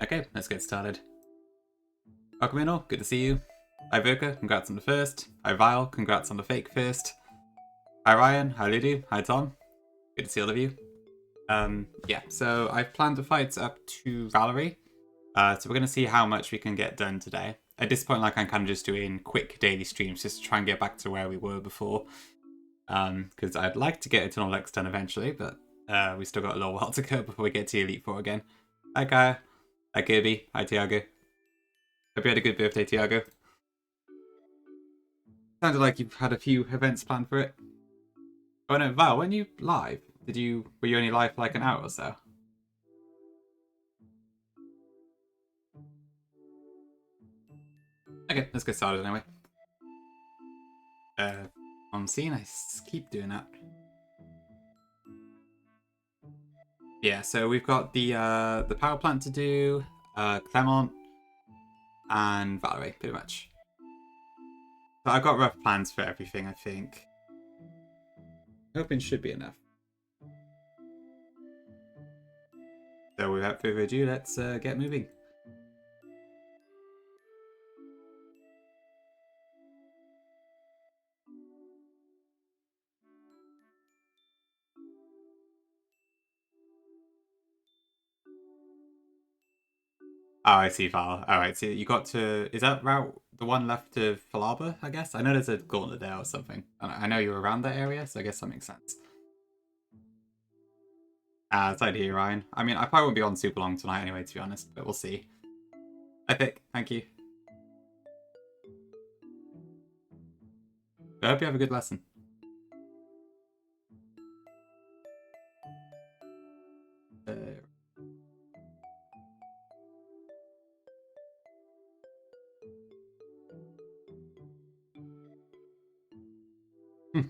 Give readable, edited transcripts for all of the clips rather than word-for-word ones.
Okay, let's get started. Welcome in all, good to see you. Hi Voka, congrats on the first. Hi Vile, congrats on the fake first. Hi Ryan, hi Ludu, hi Tom. Good to see all of you. Yeah, so I've planned the fights up to Valerie. So we're going to see how much we can get done today. At this point, like, I'm kind of just doing quick daily streams just to try and get back to where we were before. Because I'd like to get Eternal Lex done eventually, but we still got a little while to go before we get to Elite Four again. Hi Kaya. Hi Kirby. Hi Tiago. Hope you had a good birthday, Tiago. Sounded like you've had a few events planned for it. Oh no, Val, when you live, were you only live for like an hour or so? Okay, let's get started anyway. On scene, I keep doing that. Yeah, so we've got the power plant to do, Clement, and Valerie, pretty much. So I've got rough plans for everything, I think. Hoping should be enough. So without further ado, let's get moving. Oh, I see, Val. Alright, so you got to... Is that route the one left to Falaba, I guess? I know there's a gauntlet there or something. I know you're around that area, so I guess that makes sense. It's idea here, Ryan. I mean, I probably won't be on super long tonight anyway, to be honest, but we'll see. Epic, thank you. I hope you have a good lesson.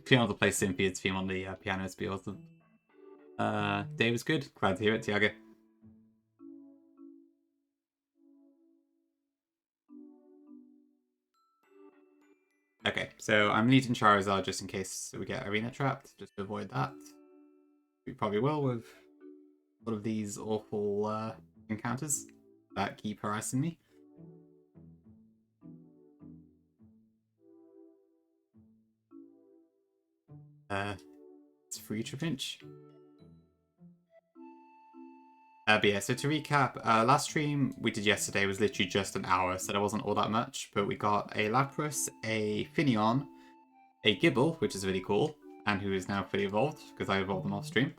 Being able to play Cynthia's theme on the piano is be awesome. Day was good. Glad to hear it, Tiago. Okay, so I'm leading Charizard just in case we get arena trapped, just to avoid that. We probably will with one of these awful encounters that keep harassing me. It's free Trapinch. But yeah, so to recap, last stream we did yesterday was literally just an hour, so there wasn't all that much, but we got a Lapras, a Finneon, a Gibble, which is really cool, and who is now fully evolved, because I evolved them off stream.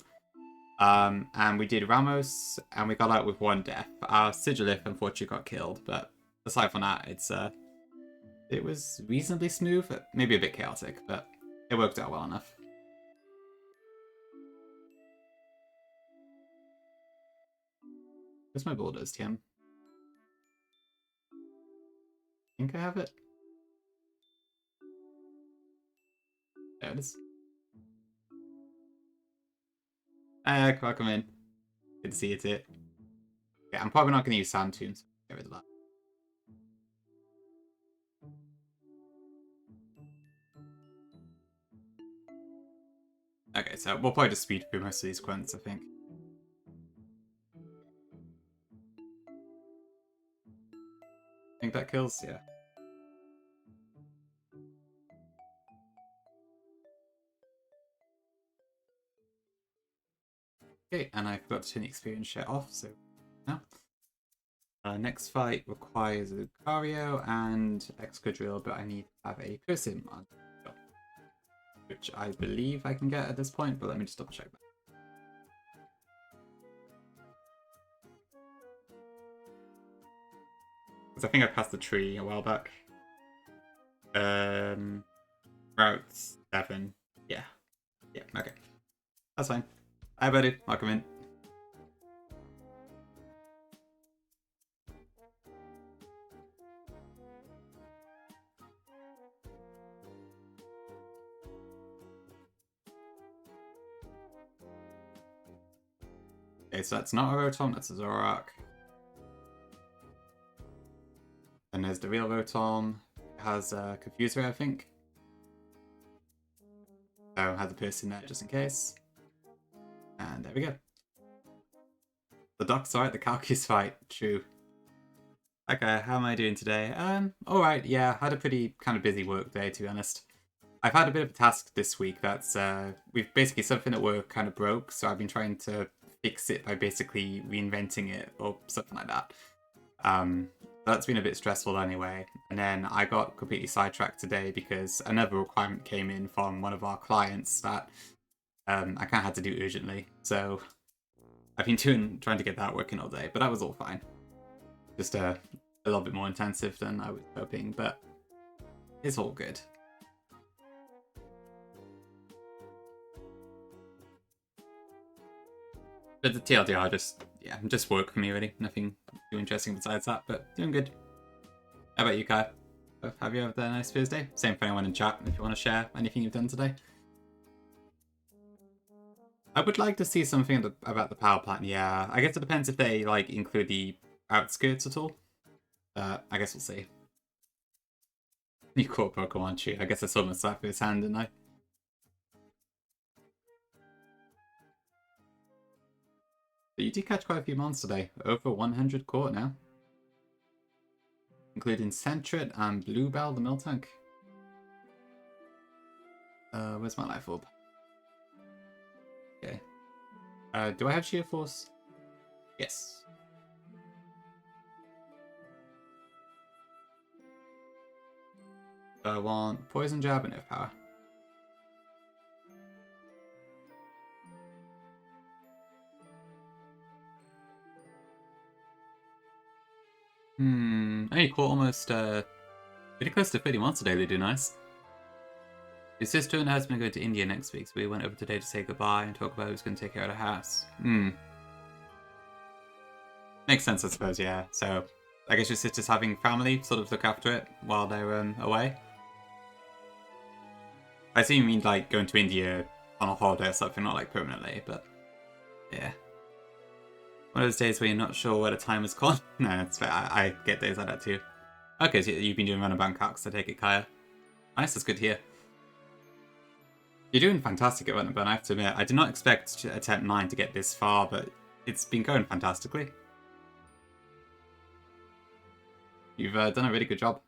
And we did Ramos, and we got out with one death. Our Sigilif unfortunately got killed, but aside from that, it was reasonably smooth, maybe a bit chaotic, but it worked out well enough. Where's my borders, TM? I think I have it. There it is. Welcome in. Good to see you too. Yeah, I'm probably not going to use Sand Tunes. Get rid of that. Okay, so we'll probably just speed through most of these quints, I think. I think that kills, yeah. Okay, and I forgot to turn the experience share off, so now. Next fight requires a Lucario and Excadrill, but I need to have a person on, which I believe I can get at this point, but let me just double check that. Because I think I passed the tree a while back. Route 7. Yeah. Yeah, okay. That's fine. Hi, buddy. Welcome in. Okay, so that's not a Rotom, that's a Zoroark. And there's the real Rotom. It has a Confuser, I think. So I have the person there just in case. And there we go. The Doc's right, the Calculus fight. True. Okay, how am I doing today? Alright, yeah, had a pretty kind of busy work day, to be honest. I've had a bit of a task this week that's, we've basically something at work kind of broke, so I've been trying to fix it by basically reinventing it or something like that. Um, that's been a bit stressful anyway. And then I got completely sidetracked today because another requirement came in from one of our clients that I kind of had to do urgently. So I've been trying to get that working all day, but that was all fine. Just a little bit more intensive than I was hoping, but it's all good. But the TLDR just work for me really. Nothing too interesting besides that, but doing good. How about you, Kai? Have you had a nice Thursday? Same for anyone in chat if you want to share anything you've done today. I would like to see something about the power plant, yeah. I guess it depends if they like include the outskirts at all. I guess we'll see. You caught Pokemon Tree. I guess I saw him slap his hand, didn't I? But you did catch quite a few mons today. Over 100 caught now. Including Sentret and Bluebell the Miltank. Where's my life orb? Okay. Do I have Sheer Force? Yes. I want Poison Jab and Earth Power. I only caught almost pretty close to 30 months today. They do nice. His sister and her husband are going to India next week, so we went over today to say goodbye and talk about who's going to take care of the house. Makes sense, I suppose, yeah. So, I guess your sister's having family sort of look after it while they're away. I assume you mean like going to India on a holiday or something, not like permanently, but yeah. One of those days where you're not sure where the time has gone. No, it's fair. I get days like that too. Okay, so you've been doing run of Bangkoks, I take it, Kaya. Nice, that's good to hear. You're doing fantastic at Run and Burn, I have to admit. I did not expect Attempt 9 to get this far, but it's been going fantastically. You've done a really good job.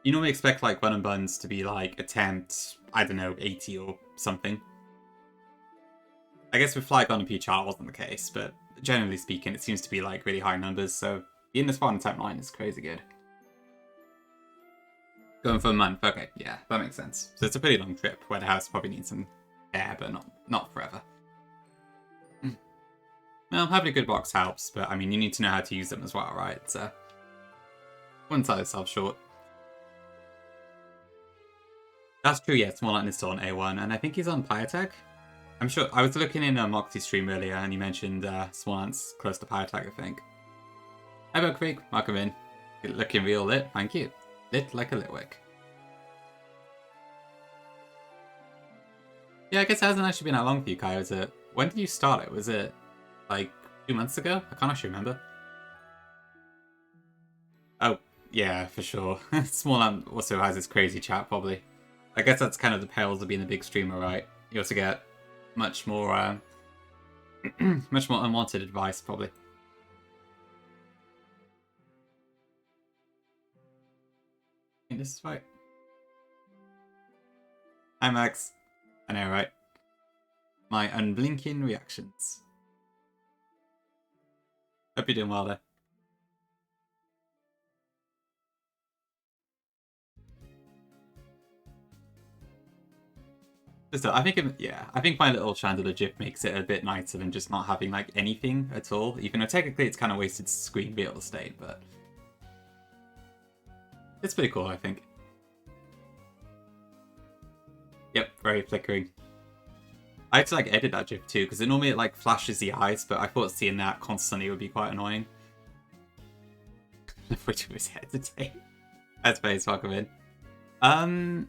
You normally expect like Run and Buns to be like Attempt, I don't know, 80 or something. I guess with Flygon and Peachart wasn't the case, but generally speaking, it seems to be like really high numbers, so being this far in Attempt 9 is crazy good. Going for a month, okay, yeah, that makes sense. So it's a pretty long trip where the house probably needs some air, but not forever. Well, having a good box helps, but I mean, you need to know how to use them as well, right? So, wouldn't sell yourself short. That's true, yeah, Small is still on A1, and I think he's on Pyotech. I'm sure, I was looking in a Moxie's stream earlier, and he mentioned Small close to Pyotech, I think. Hi, Bug Creek, welcome in. Looking real lit, thank you. Lit like a litwick. Yeah, I guess it hasn't actually been that long for you, Kai, was it? When did you start it? Was it, like, 2 months ago? I can't actually remember. Oh, yeah, for sure. Small also has this crazy chat, probably. I guess that's kind of the perils of being a big streamer, right? You also get much more, much more unwanted advice, probably. I think this is right. Hi, Max. I know, right? My unblinking reactions. Hope you're doing well there. Just, I think my little Chandelier GIF makes it a bit nicer than just not having like anything at all. Even though technically it's kind of wasted screen real estate, but it's pretty cool, I think. Yep, very flickering. I had to like edit that GIF too, because normally it like flashes the eyes, but I thought seeing that constantly would be quite annoying. Which was hesitate. That's space, welcome in.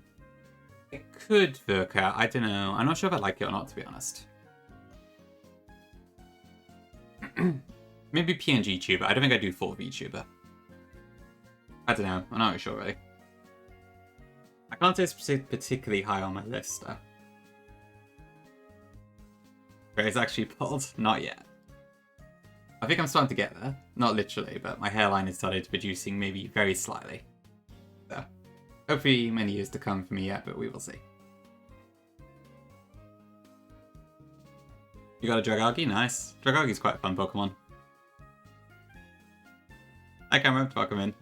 It could work out. I don't know. I'm not sure if I like it or not, to be honest. Maybe PNG tuber. I don't think I do full VTuber. I don't know. I'm not really sure, really. I can't say it's particularly high on my list, though. But it's actually bald? Not yet. I think I'm starting to get there. Not literally, but my hairline has started reducing maybe very slightly. So, hopefully many years to come for me yet, but we will see. You got a Dragagi? Nice. Dragagi's quite a fun Pokemon. I can't remember to welcome in.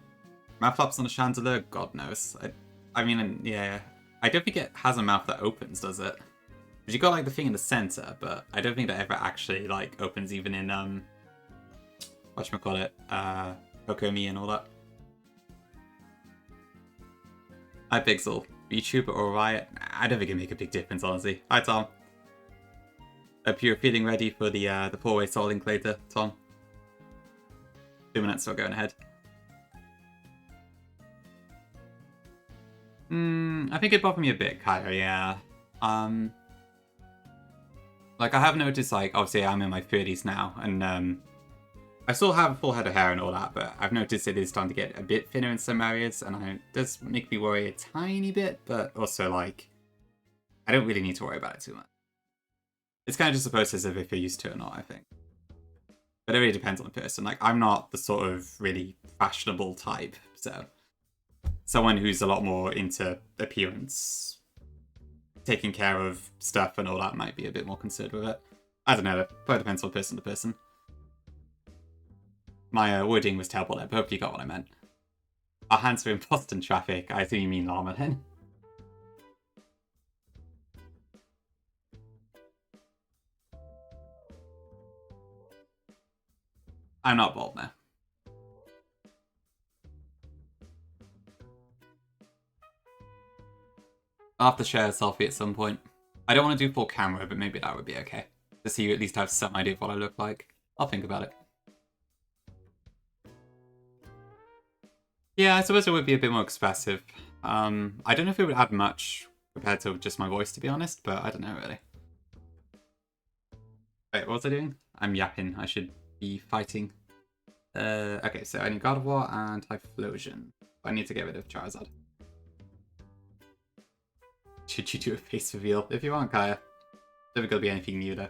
Mouth flaps on a chandelier? God knows. I mean, yeah. I don't think it has a mouth that opens, does it? Because you got like the thing in the center, but I don't think that ever actually like opens even in whatchamacallit, Kokomi and all that. Hi Pixel. VTuber or Riot? I don't think it'd make a big difference, honestly. Hi Tom. Hope you're feeling ready for the Poor Way Soul Link later, Tom. 2 minutes, still going ahead. I think it'd bother me a bit, Kaya, yeah. Like, I have noticed, like, obviously I'm in my 30s now, and I still have a full head of hair and all that, but I've noticed it is starting to get a bit thinner in some areas, and it does make me worry a tiny bit, but also, like, I don't really need to worry about it too much. It's kind of just a process of if you're used to it or not, I think. But it really depends on the person. Like, I'm not the sort of really fashionable type, so someone who's a lot more into appearance, taking care of stuff and all that might be a bit more concerned with it. I don't know, it probably depends on person to person. My wording was terrible there, but hopefully you got what I meant. Our hands are in Boston traffic. I think you mean llama then. I'm not bald now. I'll have to share a selfie at some point. I don't want to do full camera, but maybe that would be okay. Just so you at least have some idea of what I look like. I'll think about it. Yeah, I suppose it would be a bit more expressive. I don't know if it would add much compared to just my voice, to be honest, but I don't know, really. Wait, what was I doing? I'm yapping. I should be fighting. Okay, so I need God of War and Typhlosion. I need to get rid of Charizard. Should you do a face reveal? If you want, Kaya. Don't think it'll be anything new, though.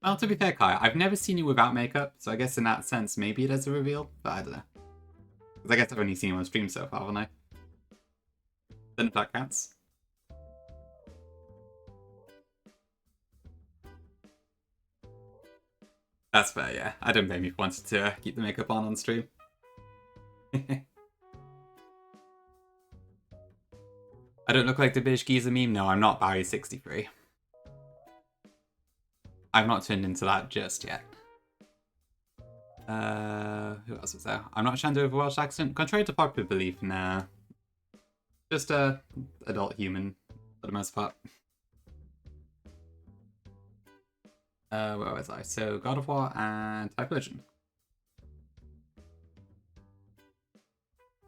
Well, to be fair, Kaya, I've never seen you without makeup, so I guess in that sense, maybe it is a reveal, but I don't know. Because I guess I've only seen you on stream so far, haven't I? Then Black Cats. That's fair, yeah. I don't blame you for wanting to keep the makeup on stream. I don't look like the Bish Giza meme? No, I'm not Barry63. I've not turned into that just yet. Who else is there? I'm not Shando with a Welsh accent. Contrary to popular belief, nah. Just a adult human, for the most part. Where was I? So, God of War and Typhlosion.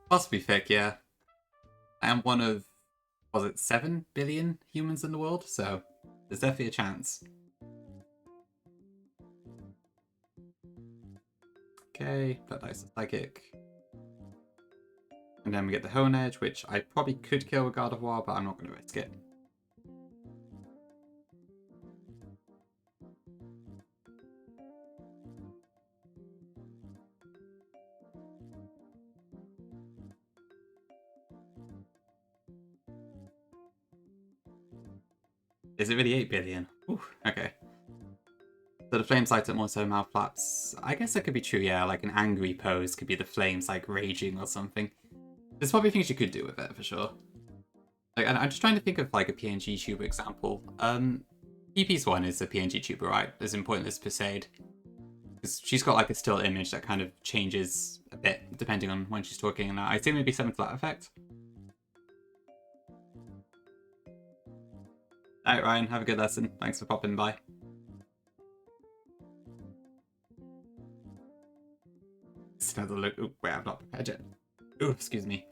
Possibly thick, yeah. I am one of, was it 7 billion humans in the world? So, there's definitely a chance. Okay, that dice is psychic. And then we get the Hone Edge, which I probably could kill with God of War, but I'm not going to risk it. Is it really 8 billion? Ooh, okay. So the flames light up more so mouth flaps. I guess that could be true, yeah. Like an angry pose could be the flames like raging or something. There's probably things you could do with it for sure. Like, I'm just trying to think of like a PNG tuber example. PP's one is a PNG tuber, right? As in Pointless Perseid. Because she's got like a still image that kind of changes a bit depending on when she's talking, and I assume it'd be something to that effect. Alright, Ryan, have a good lesson. Thanks for popping by. It's another look. Oh, wait, I've not prepared yet. Oh, excuse me.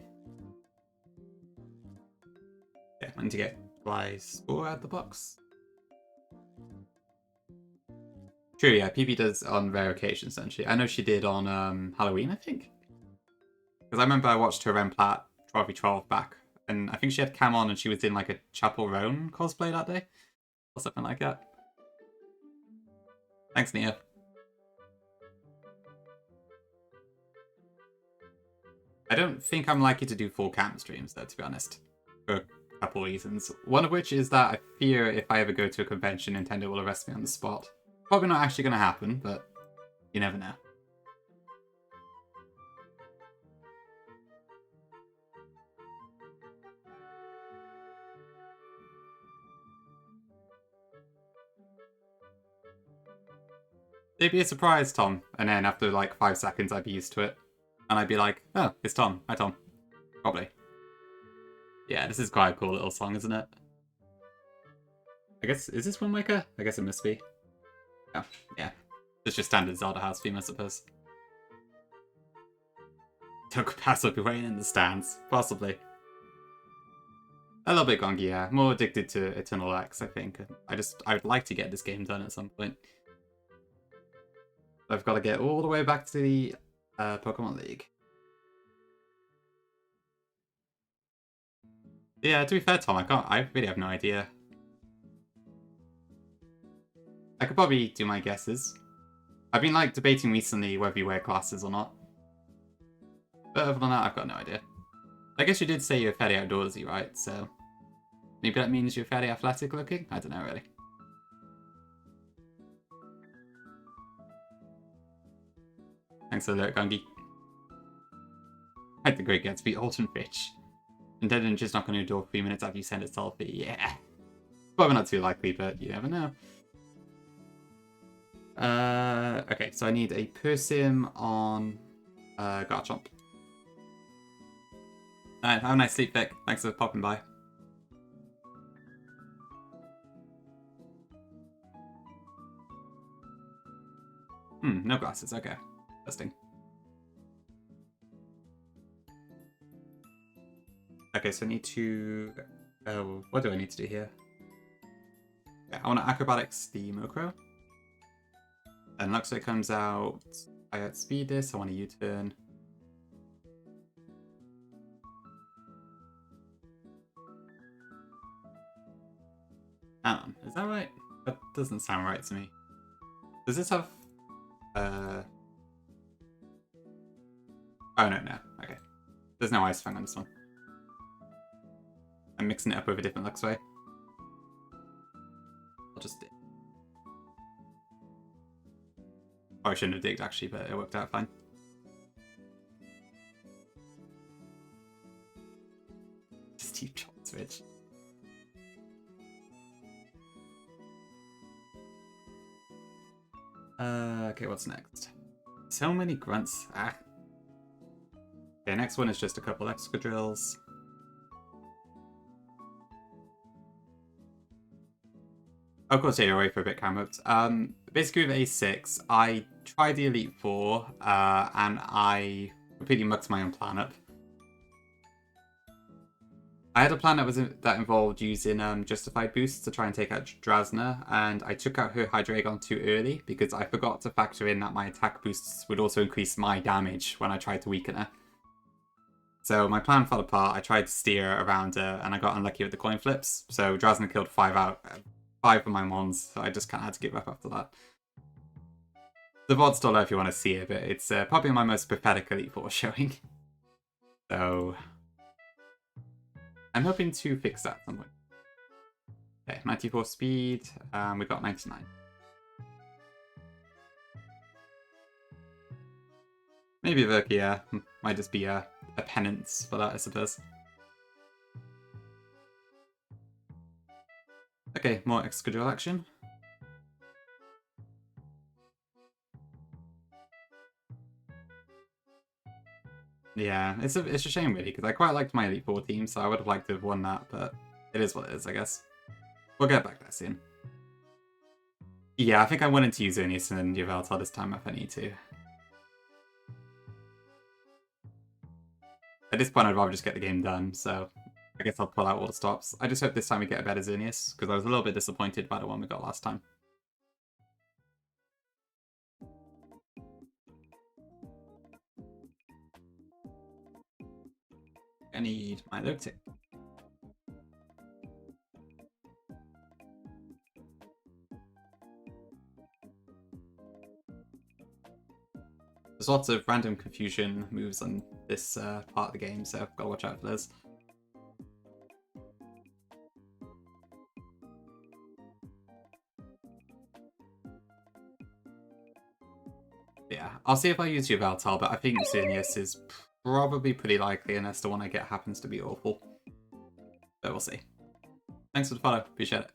Yeah, I need to get my score out of the box. True, yeah, PP does on rare occasions, doesn't she? I know she did on Halloween, I think. Because I remember I watched her Remplat 12v12 back, and I think she had cam on and she was in like a Chapel Roan cosplay that day. Or something like that. Thanks, Nia. I don't think I'm likely to do full camp streams, though, to be honest. For a couple reasons. One of which is that I fear if I ever go to a convention, Nintendo will arrest me on the spot. Probably not actually going to happen, but you never know. It'd be a surprise, Tom, and then after like 5 seconds I'd be used to it. And I'd be like, oh, it's Tom. Hi, Tom. Probably. Yeah, this is quite a cool little song, isn't it? I guess, is this Wind Waker? I guess it must be. Oh, yeah. It's just standard Zelda house theme, I suppose. Don't pass up your way in the stands. Possibly. A little bit gongy, yeah. More addicted to Eternal X, I think. I would like to get this game done at some point. I've got to get all the way back to the Pokemon League. Yeah, to be fair, Tom, I really have no idea. I could probably do my guesses. I've been like debating recently whether you wear glasses or not. But other than that, I've got no idea. I guess you did say you're fairly outdoorsy, right? So maybe that means you're fairly athletic looking? I don't know, really. Thanks for the alert, Gungi. Like the Great Gatsby, Alton Fitch. And then just knock on your door 3 minutes after you send a selfie. Yeah. Probably not too likely, but you never know. Okay, so I need a Persim on Garchomp. Alright, have a nice sleep, Vic. Thanks for popping by. No glasses, okay. Testing. Okay, so I need to... Oh, what do I need to do here? Yeah, I want to Acrobatics the Mokro. And Luxray comes out. I outspeed this, I want a U-turn. Hang on, is that right? That doesn't sound right to me. Does this have... Oh, no. Okay. There's no Ice Fang on this one. I'm mixing it up with a different Luxray. I'll just dig. Oh, I shouldn't have digged actually, but it worked out fine. Steve Jobs switch. Okay, what's next? So many grunts. Ah. Okay, next one is just a couple extra drills. Of course, yeah, you're away for a bit, Camroot. Basically with A6, I tried the Elite Four, and I completely mucked my own plan up. I had a plan that involved using Justified Boosts to try and take out Drasna, and I took out her Hydreigon too early because I forgot to factor in that my attack boosts would also increase my damage when I tried to weaken her. So my plan fell apart. I tried to steer around her, and I got unlucky with the coin flips. So Drasna killed 5 of my mons, so I just kind of had to give up after that. The VOD's still there if you want to see it, but it's probably my most pathetic Elite Four showing. So I'm hoping to fix that at some point. Okay, 94 speed, we got 99. Maybe Verkia might just be a penance for that, I suppose. Okay, more Excadrill action. Yeah, it's a shame really, because I quite liked my Elite Four team, so I would have liked to have won that, but it is what it is, I guess. We'll get back there soon. Yeah, I think I wanted to use Xerneas and Yveltal this time if I need to. At this point, I'd rather just get the game done, so I guess I'll pull out all the stops. I just hope this time we get a better Xerneas, because I was a little bit disappointed by the one we got last time. I need my Lurktick. There's lots of random confusion moves on this part of the game, so gotta watch out for those. Yeah, I'll see if I use Yveltal, but I think Xerneas is probably pretty likely unless the one I get happens to be awful. But we'll see. Thanks for the follow, appreciate it.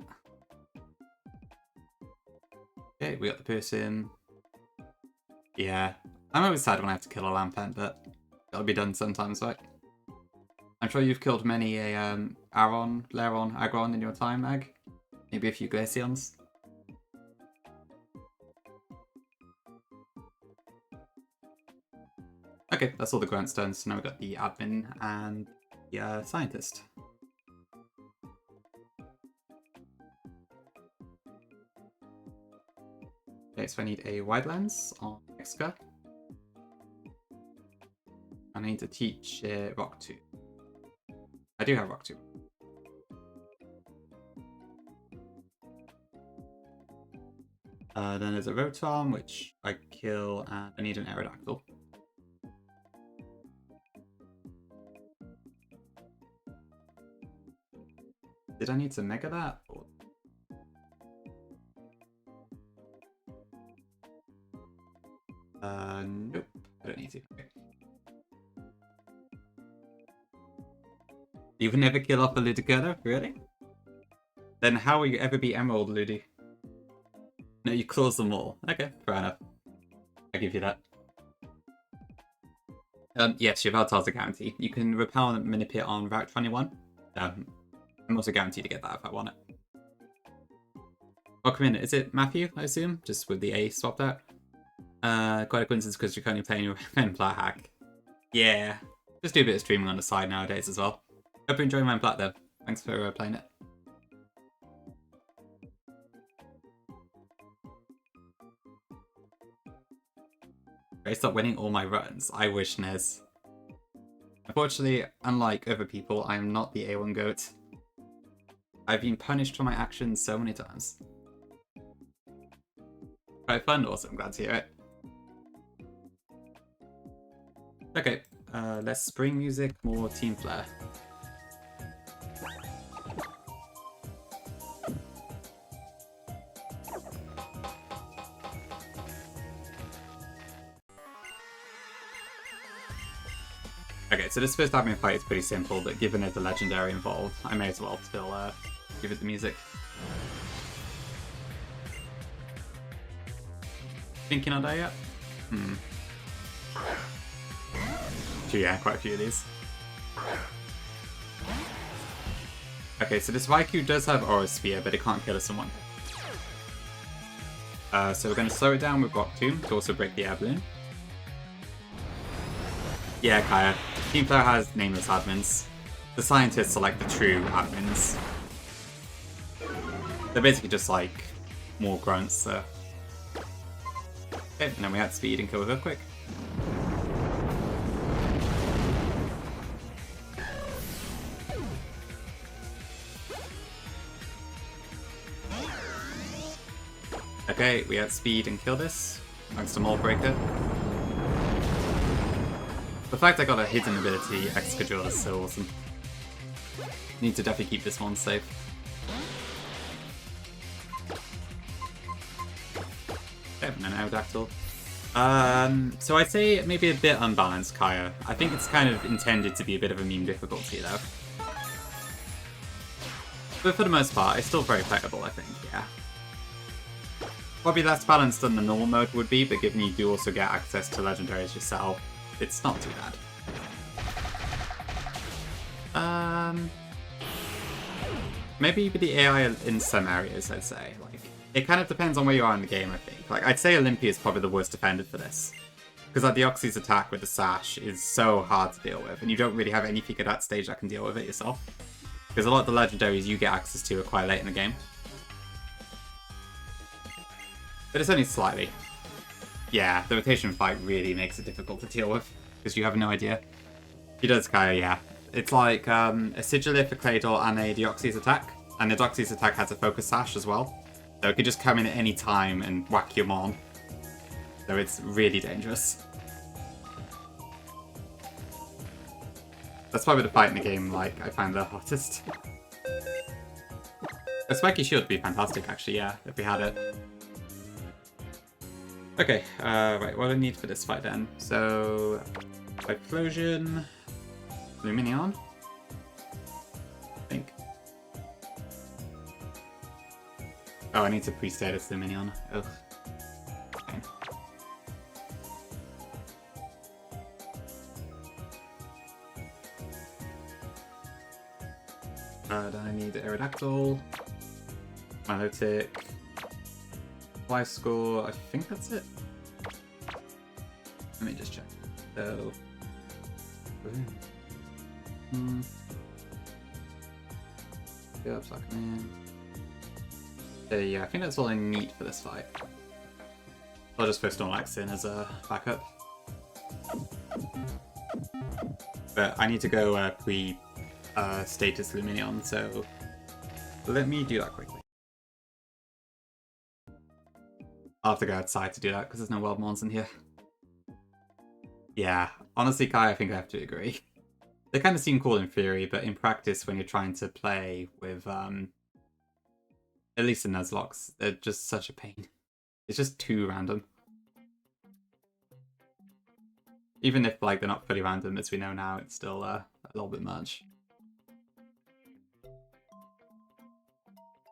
Okay, we got the person. Yeah, I'm always sad when I have to kill a Lampent, but that'll be done sometimes, right? I'm sure you've killed many a Aron, Leron, Agron in your time, Ag. Maybe a few Glaceons. Okay, that's all the grunt stones. So now we've got the admin and the scientist. Okay, so I need a wide lens on Exca. I need to teach Rock 2. I do have Rock 2. Then there's a Rotom, which I kill, and I need an Aerodactyl. Did I need to Mega that? Or... nope, I don't need to. Okay. You can never kill off a Ludicolo? Really? Then how will you ever be Emerald, Ludi? No, you close them all. Okay, fair enough. I give you that. Yes, Yveltal's a guarantee. You can repel and manipulate on Route 21. I'm also guaranteed to get that if I want it. Welcome in. Is it Matthew, I assume? Just with the A swapped out. Quite a coincidence because you're currently playing your Menplat hack. Yeah. Just do a bit of streaming on the side nowadays as well. Hope you're enjoying Menplat though. Thanks for playing it. I stopped winning all my runs. I wish, Nez. Unfortunately, unlike other people, I am not the A1 GOAT. I've been punished for my actions so many times. Quite fun, also, I'm glad to hear it. Okay, less spring music, more team flair. Okay, so this first admin fight is pretty simple, but given there's a legendary involved, I may as well still give it the music. Thinking on that yet? Yeah, quite a few of these. Okay, so this Raikou does have Aura Sphere, but it can't kill someone. So we're going to slow it down with Rock Tomb to also break the air balloon. Yeah, Kaya. Team Flare has nameless admins. The scientists are like the true admins. They're basically just like more grunts, so. Okay, and then we had speed and kill with Earthquake. Okay, we had speed and kill this, thanks to Mold Breaker. The fact I got a hidden ability, Excadrill, is so awesome. Need to definitely keep this one safe. Okay, and an Aerodactyl. So I'd say maybe a bit unbalanced, Kaya. I think it's kind of intended to be a bit of a meme difficulty, though. But for the most part, it's still very playable, I think, yeah. Probably less balanced than the normal mode would be, but given you do also get access to legendaries yourself, it's not too bad. Maybe with the AI in some areas, I'd say. Like, it kind of depends on where you are in the game, I think. Like, I'd say Olympia is probably the worst defended for this. Because like, the Oxy's attack with the Sash is so hard to deal with, and you don't really have anything at that stage that can deal with it yourself. Because a lot of the legendaries you get access to are quite late in the game. But it's only slightly. Yeah, the rotation fight really makes it difficult to deal with, because you have no idea. He does Kaya, yeah. It's like a Sigilif, a Claydol, and a Deoxys attack. And the Deoxys attack has a Focus Sash as well. So it could just come in at any time and whack your Mon. So it's really dangerous. That's probably the fight in the game, like, I find the hottest. A spiky shield would be fantastic, actually, yeah, if we had it. Okay, right, what do I need for this fight then? So, Explosion, Luminion, I think. Oh, I need to pre-status Luminion. Ugh. Okay. Then I need Aerodactyl, Milotic, Life Score, I think that's it. Let me just check. So, go up, suck in. Yeah, I think that's all I need for this fight. I'll just throw Snorlax in as a backup. But I need to go pre-status Luminion, so let me do that quickly. I'll have to go outside to do that because there's no wild mons in here. Yeah, honestly, Kai, I think I have to agree. They kind of seem cool in theory, but in practice, when you're trying to play with, at least in Nuzlocke, they're just such a pain. It's just too random. Even if, like, they're not fully random, as we know now, it's still a little bit much.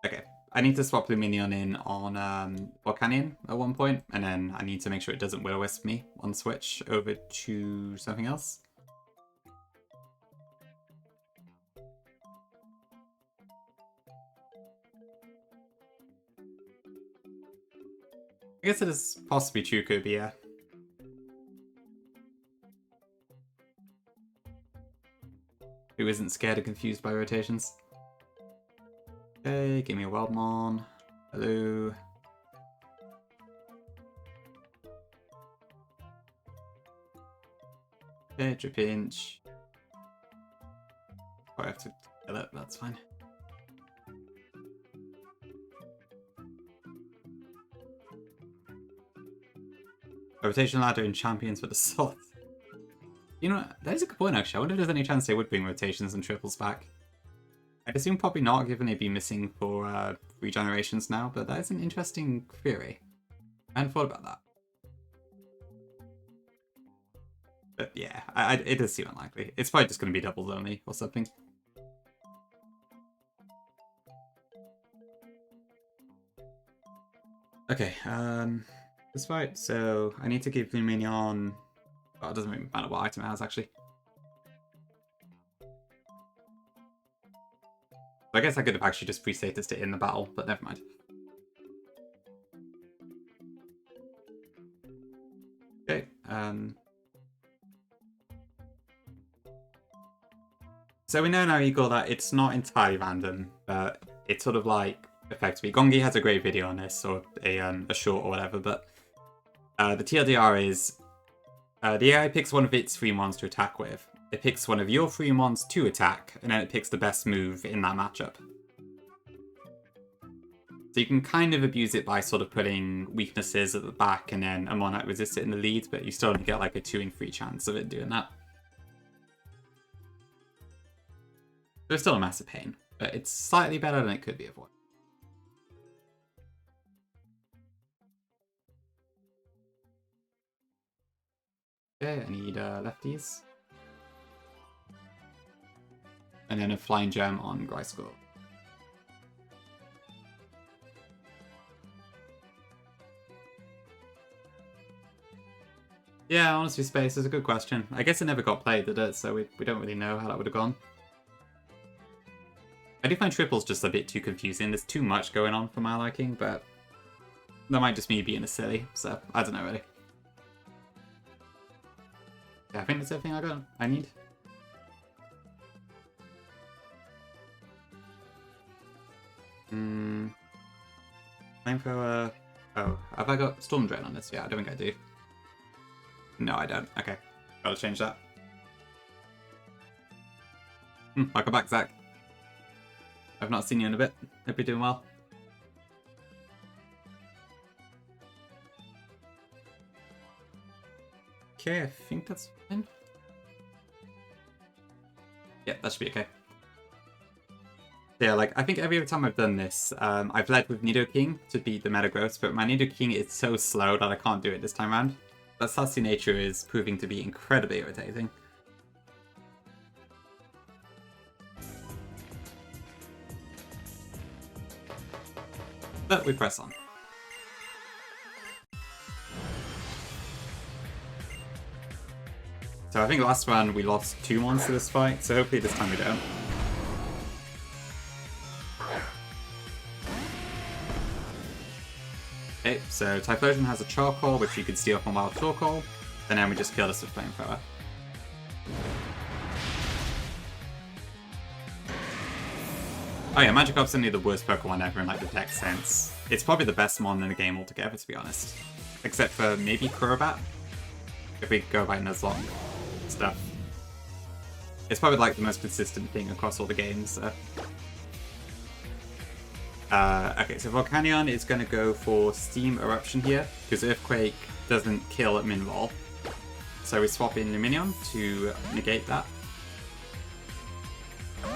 Okay, I need to swap Luminion in on Volcanion at one point, and then I need to make sure it doesn't Will-O-Wisp me on switch over to something else. I guess it is possibly true, Kirby, yeah. Who isn't scared or confused by rotations? Okay, give me a Wildmon. Hello. Okay, Drip Inch. Oh, I have to kill it, that's fine. A rotation ladder in Champions for the Salt. You know, that is a good point actually. I wonder if there's any chance they would bring rotations and triples back. I'd assume probably not, given they'd be missing for regenerations now, but that is an interesting theory. I hadn't thought about that. But yeah, it does seem unlikely. It's probably just going to be doubles only or something. Okay, this fight, so I need to give Luminion... Oh, it doesn't really matter what item it has, actually. I guess I could have actually just pre-statused it in the battle, but never mind. Okay, so we know now, Eagle, that it's not entirely random, but it's sort of like, effectively, Gongi has a great video on this, or a short or whatever, but the TLDR is, the AI picks one of its free mons to attack with. It picks one of your free mons to attack, and then it picks the best move in that matchup. So you can kind of abuse it by sort of putting weaknesses at the back and then a mon that resists it in the lead, but you still only get like a 2 in 3 chance of it doing that. So it's still a massive pain, but it's slightly better than it could be avoided. Okay, I need lefties. And then a Flying Gem on Griscore. Yeah, honestly, Space is a good question. I guess it never got played, did it? So we don't really know how that would have gone. I do find triples just a bit too confusing. There's too much going on for my liking, but that might just me being a silly, so I don't know really. Yeah, I think that's everything I need. Flamethrower. Oh, have I got Storm Drain on this? Yeah, I don't think I do. No, I don't. Okay, gotta change that. Welcome back, Zach. I've not seen you in a bit. Hope you're doing well. Okay, I think that's fine. Yep, that should be okay. Yeah, like, I think every time I've done this, I've led with Nidoking to beat the Metagross, but my Nidoking is so slow that I can't do it this time around. That sassy nature is proving to be incredibly irritating. But we press on. So I think last round we lost 2 mons to this fight, so hopefully this time we don't. Okay, so Typhlosion has a Charcoal, which you can steal from Wild Charcoal, and then we just kill this with Flamethrower. Oh yeah, Magikarp's only the worst Pokemon ever in like the deck sense. It's probably the best mon in the game altogether, to be honest. Except for maybe Crobat, if we go by Nuzlocke stuff. It's probably like the most consistent thing across all the games. Okay, so Volcanion is going to go for Steam Eruption here, because Earthquake doesn't kill at min-roll. So we swap in Luminion to negate that.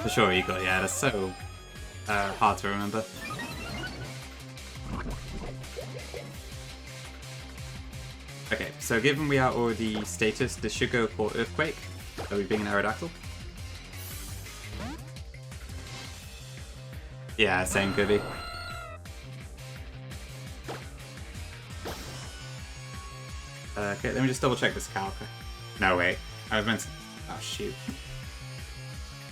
For sure, Eagle, yeah, that's so hard to remember. Okay, so given we are already status, this should go for Earthquake. So we bring an Aerodactyl. Yeah, same Gibby. Okay, let me just double check this calc. No, wait. I was meant to... Oh, shoot.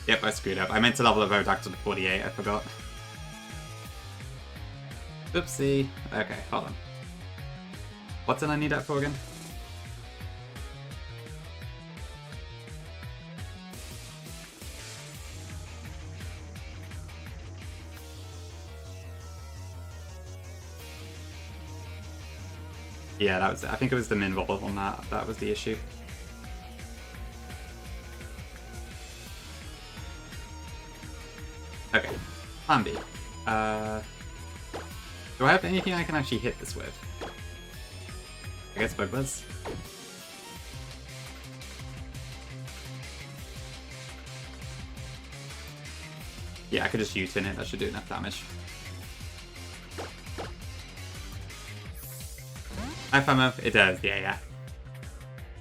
Yep, I screwed up. I meant to level up Aerodactyl to 48, I forgot. Oopsie. Okay, hold on. What did I need that for again? Yeah, that was it. I think it was the min roll on that. That was the issue. Okay, plan B. Do I have anything I can actually hit this with? I guess Bug Buzz. Yeah, I could just U-turn it. That should do enough damage. It does, yeah.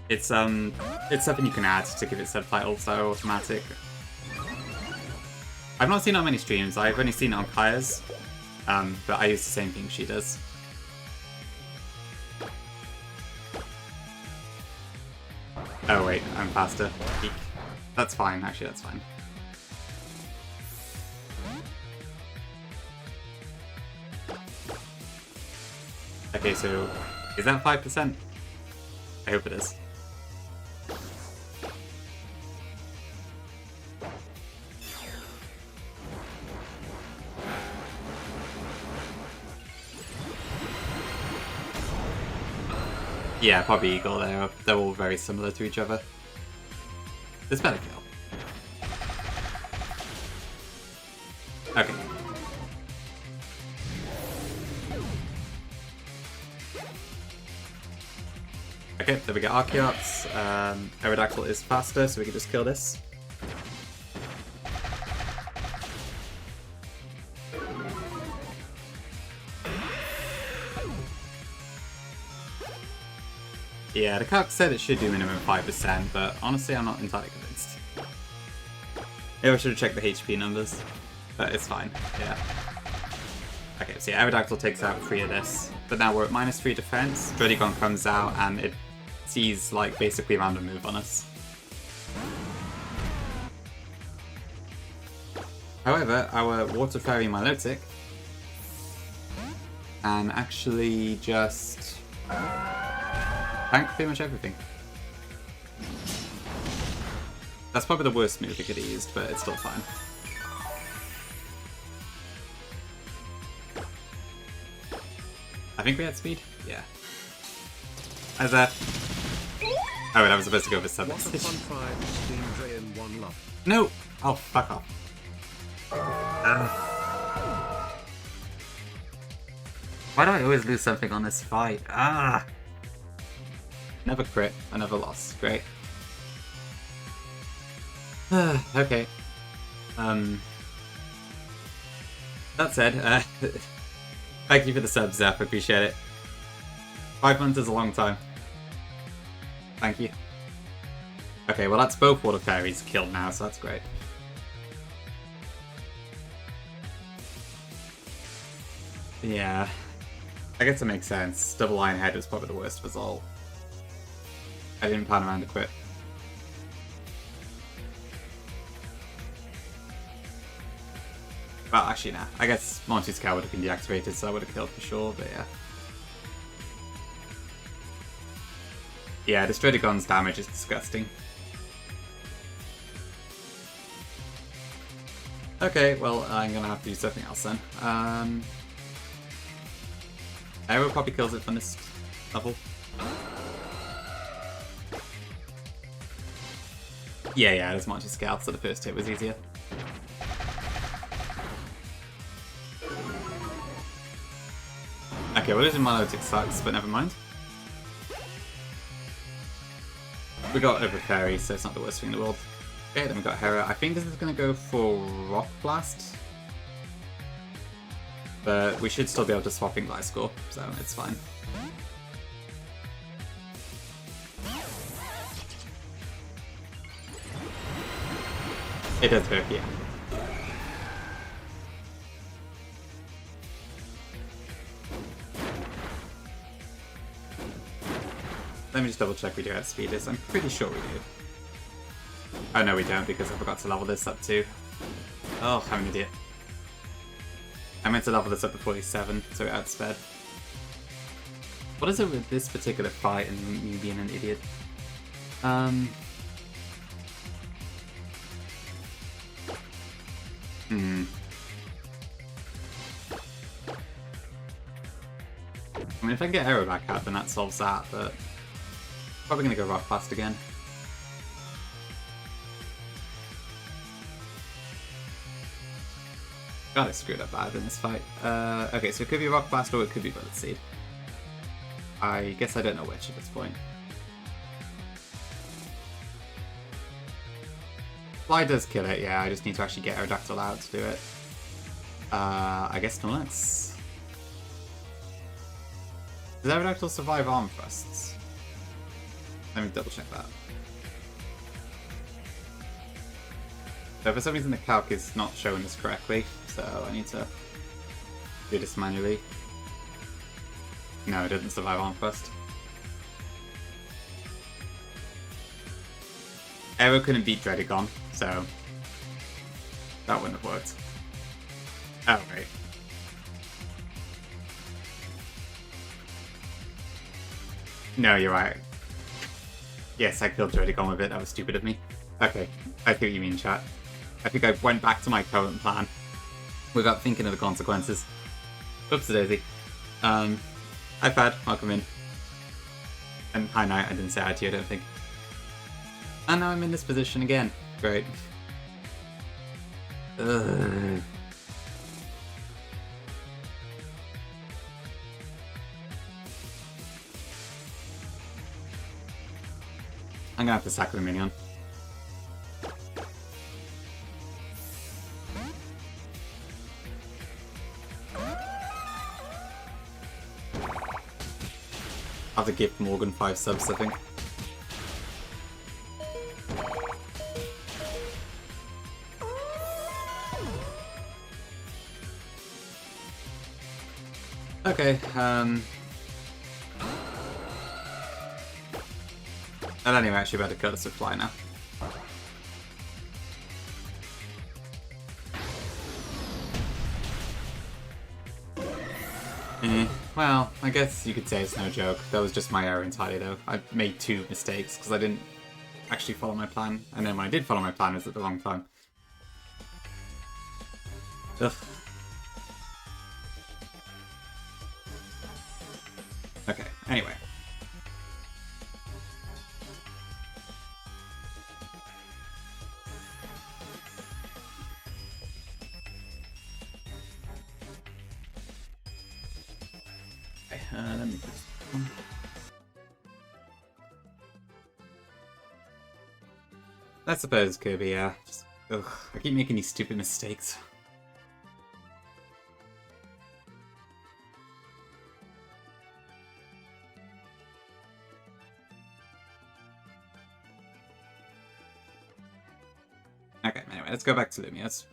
It's something you can add to give it subtitles that are automatic. I've not seen it on many streams. I've only seen it on Kaya's, but I use the same thing she does. Oh wait, I'm faster. Eek. That's fine, actually, that's fine. Okay, so is that 5%? I hope it is. Yeah, probably Eagle. They're all very similar to each other. This better kill. Okay. Okay, there we go. Archeops. Aerodactyl is faster, so we can just kill this. Yeah, the calc said it should do minimum 5%, but honestly I'm not entirely convinced. Maybe I should have checked the HP numbers, but it's fine, yeah. Okay, so yeah, Aerodactyl takes out 3 of this, but now we're at -3 defense. Druddigon comes out and it sees like basically a random move on us. However, our Water Fairy Milotic can actually just tank pretty much everything. That's probably the worst move we could have used, but it's still fine. I think we had speed? Yeah. How's that? Oh, that was supposed to go for sub message. No! Oh, fuck off. Why do I always lose something on this fight? Ah! Never crit, I never lost. Great. Okay. That said, thank you for the sub, Zap. Appreciate it. 5 months is a long time. Thank you. Okay, well that's both water fairies killed now, so that's great. Yeah, I guess it makes sense. Double Iron Head was probably the worst result. I didn't plan around to quit. Well, actually, nah. I guess Monty's Cow would have been deactivated, so I would have killed for sure, but yeah. Yeah, the Stradigon's damage is disgusting. Okay, well, I'm gonna have to do something else then. Arrow probably kills it from this level. Yeah, there's Monty Scout, so the first hit was easier. Okay, we're losing Milotic sucks, but never mind. We got over Fairy, so it's not the worst thing in the world. Okay, then we got Hera. I think this is going to go for Rock Blast. But we should still be able to swap in Gliscor, so it's fine. It does work, yeah. Let me just double check we do outspeed this. I'm pretty sure we do. Oh no, we don't, because I forgot to level this up too. Oh, I'm an idiot. I meant to level this up to 47, so it outsped. What is it with this particular fight and me being an idiot? I mean, if I can get Arrow back out, then that solves that, but... Probably gonna go Rock Blast again. God, I screwed up bad in this fight. Okay, so it could be Rock Blast or it could be Bullet Seed. I guess I don't know which at this point. Fly does kill it, yeah, I just need to actually get Aerodactyl out to do it. I guess Snorlax. Does Aerodactyl survive Arm Thrusts? Let me double check that. So for some reason the calc is not showing this correctly, so I need to do this manually. No, it didn't survive Arm Thrust. Aero couldn't beat Dredigon, so that wouldn't have worked. Oh, right. No, you're right. Yes, I killed Dredigon with it. That was stupid of me. Okay, I see what you mean, chat. I think I went back to my current plan without thinking of the consequences. Oopsie-daisy. Hi, Fad. Welcome in. And hi, Knight. I didn't say hi to you, I don't think. And now I'm in this position again. Great. Ugh. I'm gonna have to sack the minion. I'll have to give Morgan 5 subs, I think. Okay, I don't even actually better cut us with Fly now. Well, I guess you could say it's no joke. That was just my error entirely though. I made 2 mistakes because I didn't actually follow my plan, and then when I did follow my plan it was at the wrong time. Ugh. Okay, anyway. Let me put this on. I suppose Kirby, yeah. Just Ugh, I keep making these stupid mistakes. Okay, anyway, let's go back to Lumia's.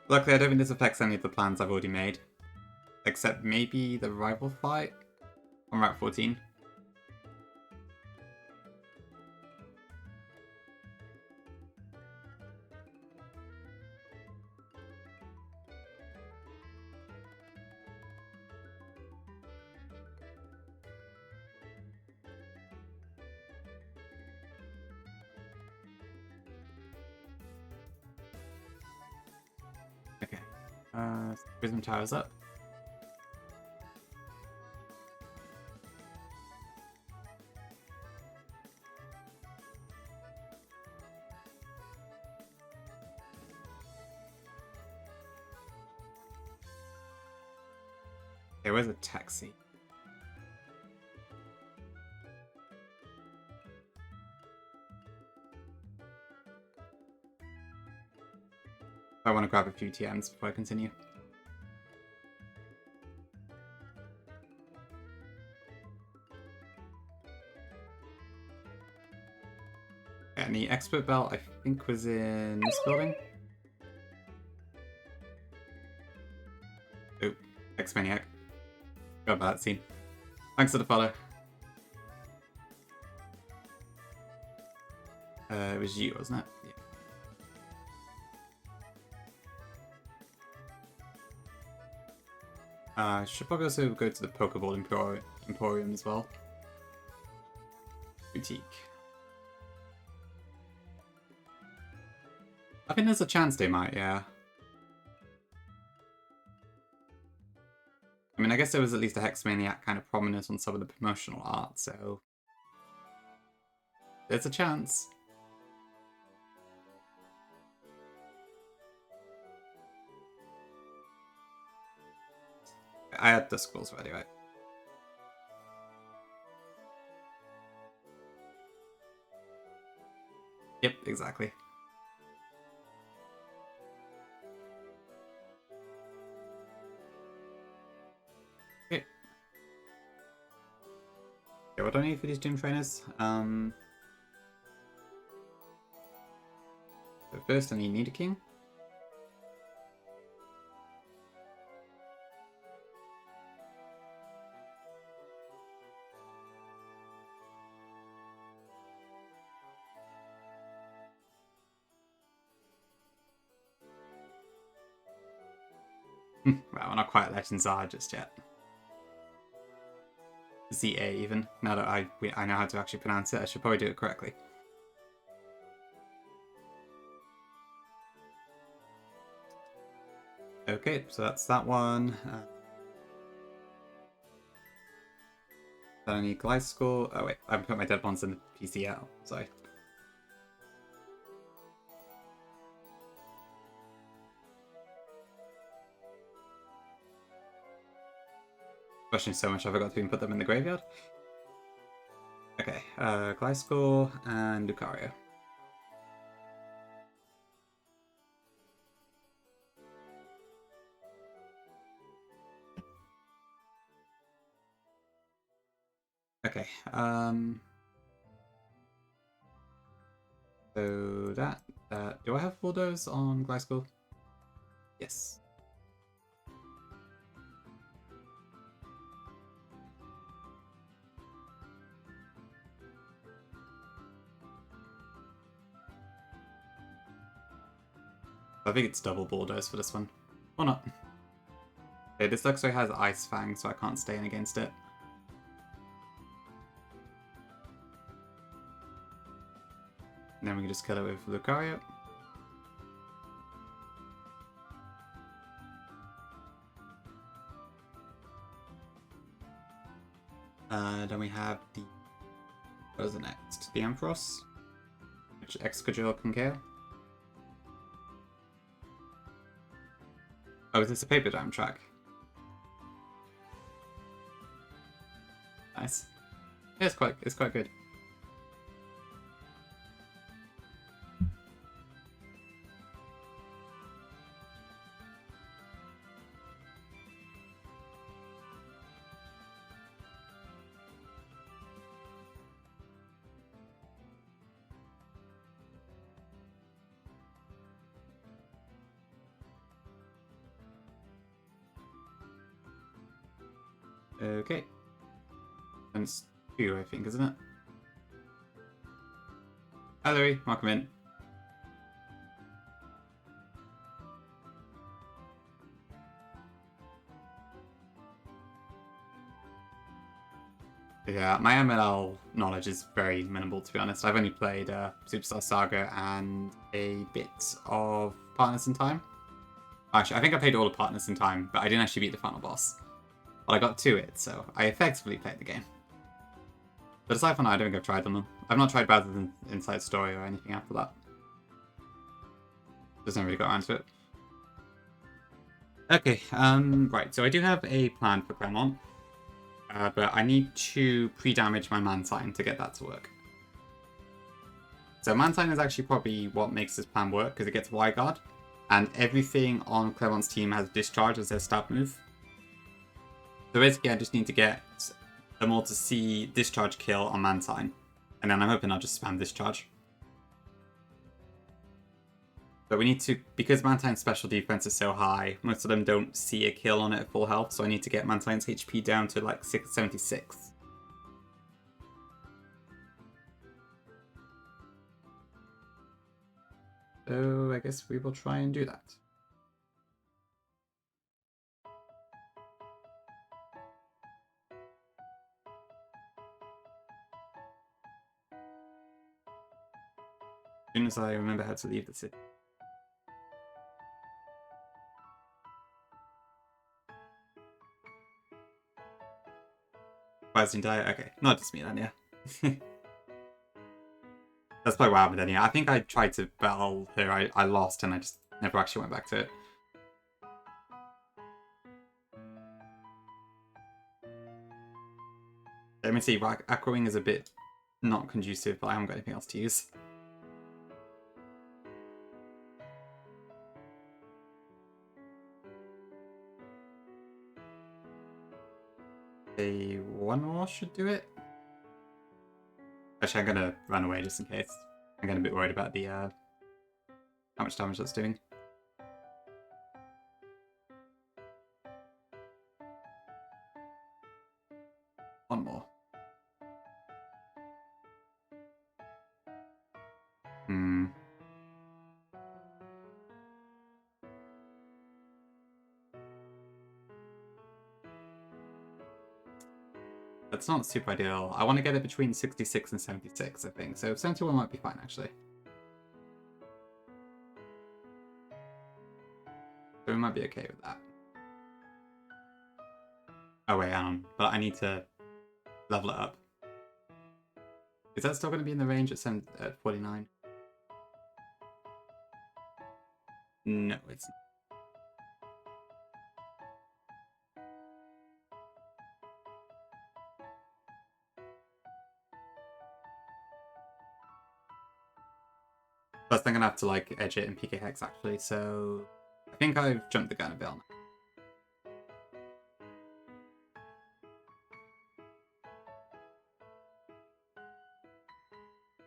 Luckily, I don't think this affects any of the plans I've already made. Except maybe the rival fight on Route 14. Okay. Prism Tower's up. Okay, where's the taxi? I want to grab a few TMs before I continue. Yeah, and the expert belt, I think, was in this building. Oh, X-Maniac. Got about that scene. Thanks for the follow. It was you, wasn't it? Yeah. Should probably also go to the Pokeball Emporium as well. Boutique. I think there's a chance they might, yeah. I mean, I guess there was at least a Hexmaniac kind of prominent on some of the promotional art, so... there's a chance. I had the scrolls ready, right? Yep, exactly. Okay. Okay, what do I need for these gym trainers? So first I need Nidoking. Well, we're not quite Legends are just yet. ZA even. Now that I know how to actually pronounce it, I should probably do it correctly. Okay, so that's that one. Then I need Gliscor. Oh wait, I haven't put my dead ones in the PCL. Sorry. Questioning so much I forgot to even put them in the graveyard. Okay, Gliscor and Lucario. Okay, so that, do I have bulldoze on Gliscor? Yes. I think it's double bulldoze for this one. Or not. Okay, this Luxray has Ice Fang, so I can't stay in against it. And then we can just kill it with Lucario. Then we have the... what is it next? The Ampharos, which Excadrill can kill. Oh, is this a paper jam track? Nice. Yeah, it's quite good. Okay. And it's 2, I think, isn't it? Hi, Louis. Welcome in. Yeah, my MLL knowledge is very minimal, to be honest. I've only played Superstar Saga and a bit of Partners in Time. Actually, I think I played all of Partners in Time, but I didn't actually beat the final boss. Well, I got to it, so I effectively played the game. But aside from that, I don't think I've tried them. I've not tried Rather Than Inside Story or anything after that. Just never really got around to it. Okay, right, so I do have a plan for Claremont. But I need to pre-damage my man sign to get that to work. So man sign is actually probably what makes this plan work, because it gets Y-Guard, and everything on Claremont's team has Discharge as their stab move. So basically I just need to get them all to see Discharge kill on man sign, and then I'm hoping I'll just spam Discharge. But we need to, because Mantine's special defense is so high, most of them don't see a kill on it at full health, so I need to get Mantine's HP down to like 676. So I guess we will try and do that. As soon as I remember how to leave the city. Rising Diet? Okay, not just me then, yeah. That's probably what happened then, yeah. I think I tried to battle her, I lost, and I just never actually went back to it. Let me see, Aqua Wing is a bit not conducive, but I haven't got anything else to use. One more should do it. Actually, I'm gonna run away just in case. I'm getting a bit worried about the how much damage that's doing. One more. That's not super ideal. I want to get it between 66 and 76, I think. So 71 might be fine, actually. So we might be okay with that. Oh wait, hang on. But I need to level it up. Is that still going to be in the range at 49? No, it's not. Plus, I'm going to have to like edge it in PK Hex actually, so I think I've jumped the gun a bit on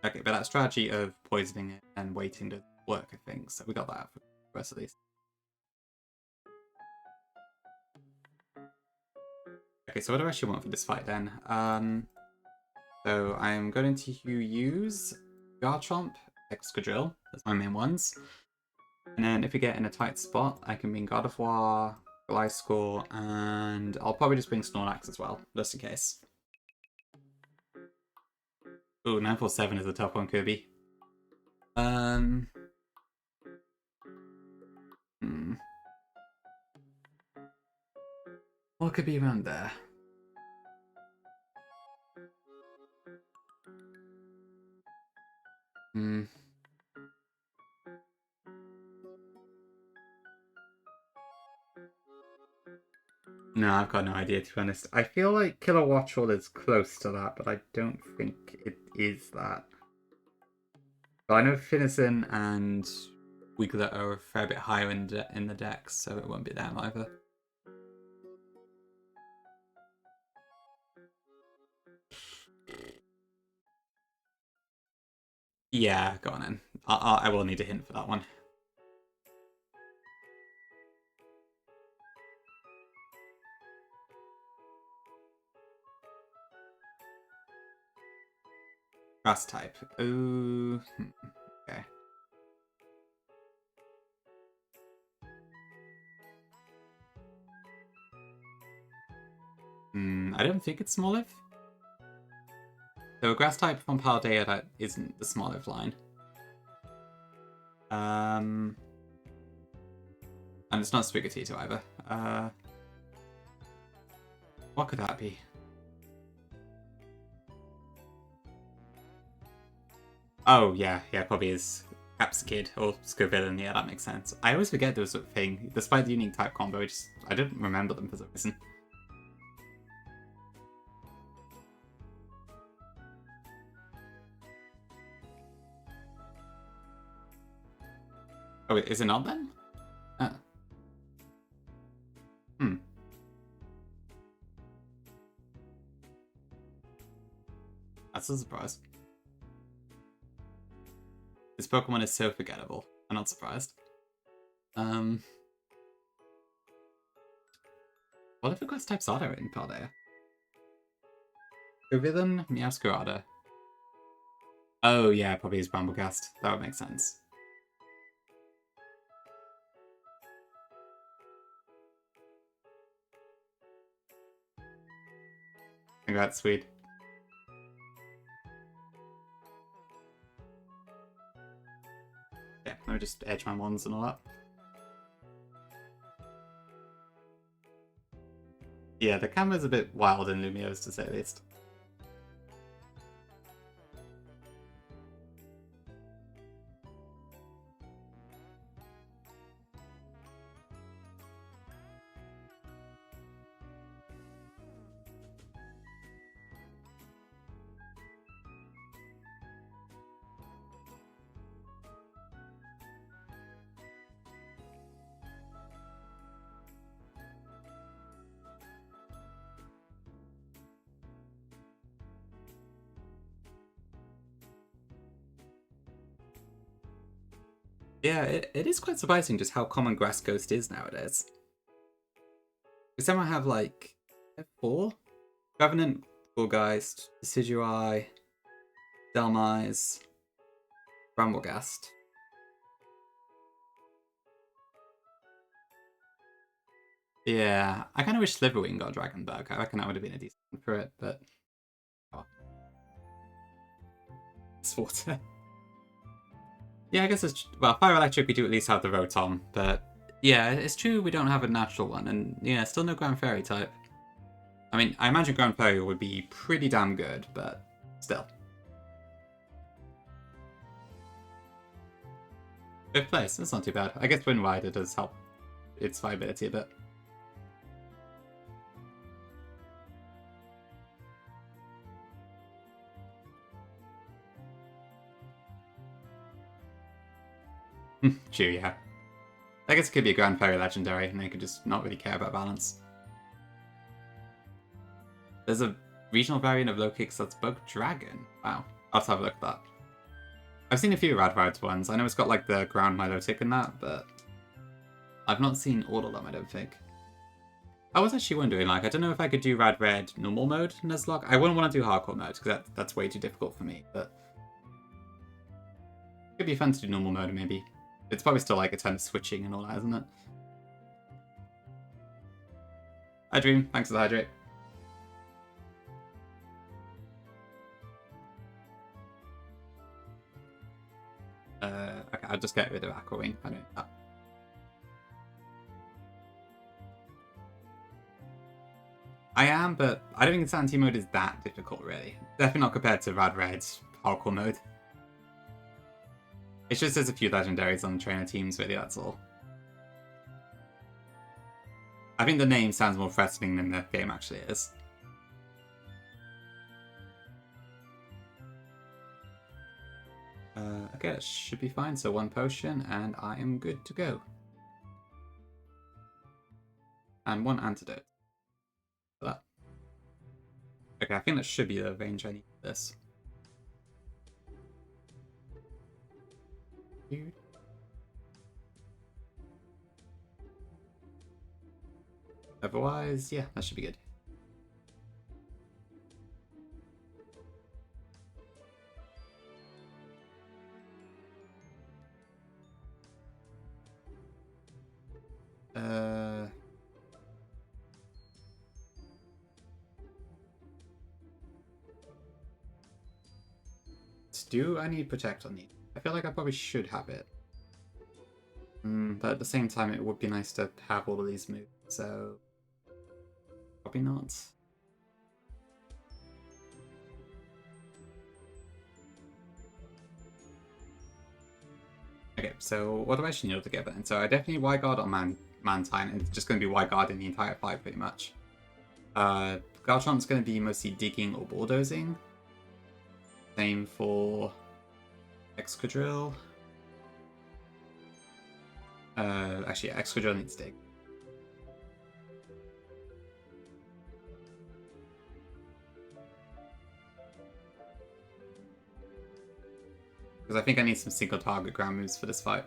that. Okay, but that strategy of poisoning it and waiting to work, I think, so we got that for the rest of these. Okay, so what do I actually want for this fight then? So I'm going to use Garchomp, Excadrill, that's my main ones. And then if we get in a tight spot, I can bring God of War, Gliscor, and I'll probably just bring Snorlax as well, just in case. Ooh, 947 is a tough one, Kirby. What could be around there? No, I've got no idea, to be honest. I feel like Killer Watchwall is close to that, but I don't think it is that. But I know Finnison and Wiggler are a fair bit higher in the decks, so it won't be them either. Yeah, go on then. I will need a hint for that one. Grass type. Ooh. Okay. I don't think it's Smoliv. So a grass type from Paldea that isn't the Smoliv line. And it's not Sprigatito either. What could that be? Oh, yeah, probably is Capsicid or Scovillain. Yeah, that makes sense. I always forget there was a thing. Despite the unique type combo, I didn't remember them for some reason. Oh, is it not then? Hmm. That's a surprise. This Pokemon is so forgettable. I'm not surprised. What if the grass types are there in Paldea? Scovillain, Meowscarada. Oh yeah, probably is Bramblegast. That would make sense. Congrats, sweet. Yeah, let me just edge my ones and all that. Yeah, the camera's a bit wild in Lumiose, to say the least. Yeah, it is quite surprising just how common Grass Ghost is nowadays. We somehow have like 4? Revenant, Gourgeist, Decidueye, Delmise, Bramblegast. Yeah, I kind of wish Sliverwing got Dragonberg. I reckon that would have been a decent one for it, but... Oh. It's water. Yeah, I guess it's... Well, Fire Electric, we do at least have the Rotom, but... Yeah, it's true we don't have a natural one, and yeah, still no Ground Fairy type. I mean, I imagine Ground Fairy would be pretty damn good, but still. 5th place, that's not too bad. I guess Wind Rider does help its viability a bit. True, yeah. I guess it could be a Grand Fairy Legendary, and they could just not really care about balance. There's a regional variant of Low-Kicks that's Bug Dragon. Wow. I'll have to have a look at that. I've seen a few Radvards ones. I know it's got like the ground Milotic in that, but I've not seen all of them, I don't think. I was actually wondering, like, I don't know if I could do Rad Red normal mode Nuzlocke. I wouldn't want to do hardcore mode, because that's way too difficult for me, but... It could be fun to do normal mode, maybe. It's probably still like a ton of switching and all that, isn't it? Hi Dream, thanks for the hydrate. Okay, I'll just get rid of Aqua Wing. I don't need that. I am, but I don't think Sanity mode is that difficult, really. Definitely not compared to Rad Red's hardcore mode. It's just there's a few legendaries on the trainer teams, really, that's all. I think the name sounds more threatening than the game actually is. Okay, that should be fine. So 1 potion, and I am good to go. And 1 antidote. For that. Okay, I think that should be the range I need for this. Otherwise, yeah, that should be good. Do I need Protect on these? I feel like I probably should have it. But at the same time, it would be nice to have all of these moves, so... Probably not. Okay, so what do I actually need altogether then? So I definitely need Guard on Mantine, and it's just going to be Guard in the entire fight, pretty much. Garchomp's going to be mostly digging or bulldozing. Same for Excadrill. Actually, Excadrill needs dig. Because I think I need some single target ground moves for this fight.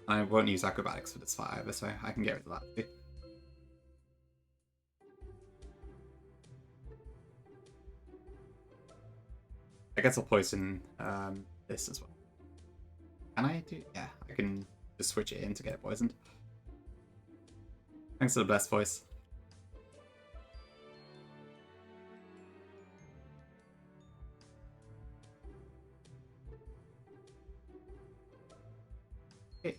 I won't use acrobatics for this fight either, so I can get rid of that too. I guess I'll poison this as well. Can I do? Yeah, I can just switch it in to get it poisoned. Thanks for the blessed voice. Okay.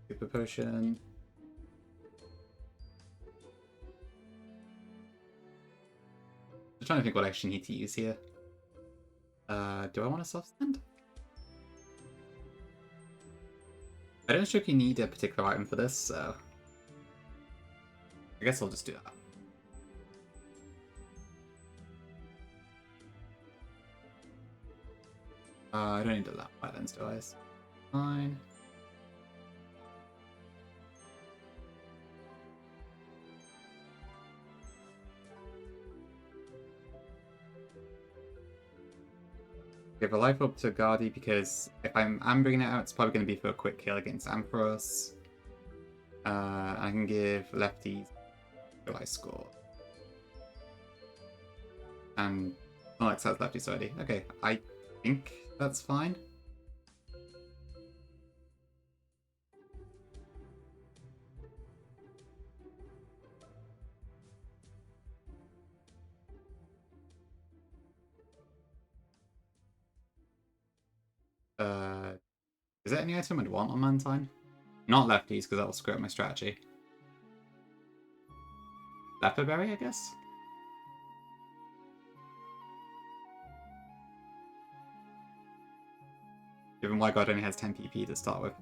Super potion. I'm trying to think what I actually need to use here. Do I want a soft stand? I don't know if you need a particular item for this, so I guess I'll just do that. I don't need a lap lens, do I? Fine. Give a life up to Guardy because if I'm ambering it out, it's probably going to be for a quick kill against Ampharos. I can give lefties what I score. And Alex has lefties already. Okay, I think that's fine. Is there any item I'd want on Mantine? Not lefties, because that will screw up my strategy. Leperberry, I guess? Given Wyguard only has 10 PP to start with.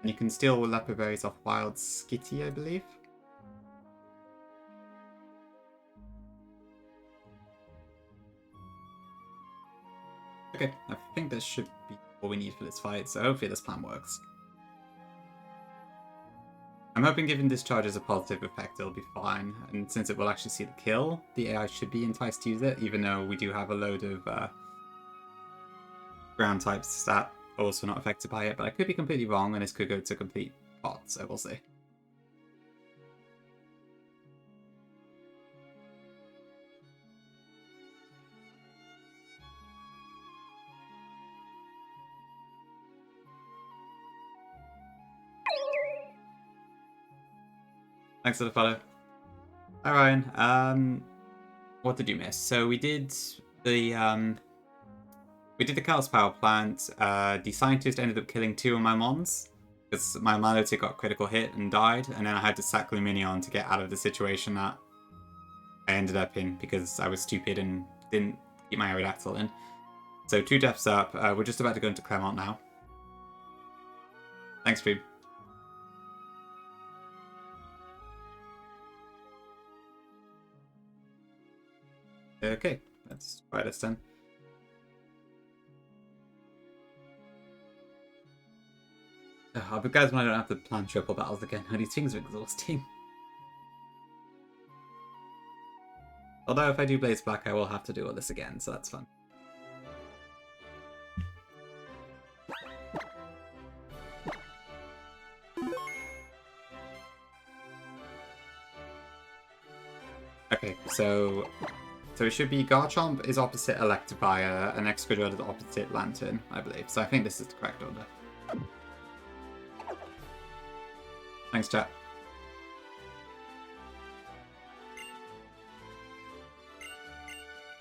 And you can steal Leperberries off Wild Skitty, I believe. Okay, I think this should be all we need for this fight, so hopefully this plan works. I'm hoping giving discharges a positive effect, it'll be fine, and since it will actually see the kill, the AI should be enticed to use it, even though we do have a load of ground types that are also not affected by it, but I could be completely wrong, and this could go to complete bot, so we'll see. Thanks for the follow. Hi Ryan. What did you miss? So we did the Chaos Power Plant. The scientist ended up killing 2 of my mons because my Milotic got a critical hit and died, and then I had to sack Luminion to get out of the situation that I ended up in because I was stupid and didn't keep my Aerodactyl in. So 2 deaths up. We're just about to go into Claremont now. Thanks, Dream. Okay, let's try this then. I'll be glad when I don't have to plan triple battles again. These things are exhausting. Although if I do Blaze Black, I will have to do all this again, so that's fun. Okay, so it should be Garchomp is opposite Electivire and Excadrill is opposite Lantern, I believe. So I think this is the correct order. Thanks, chat.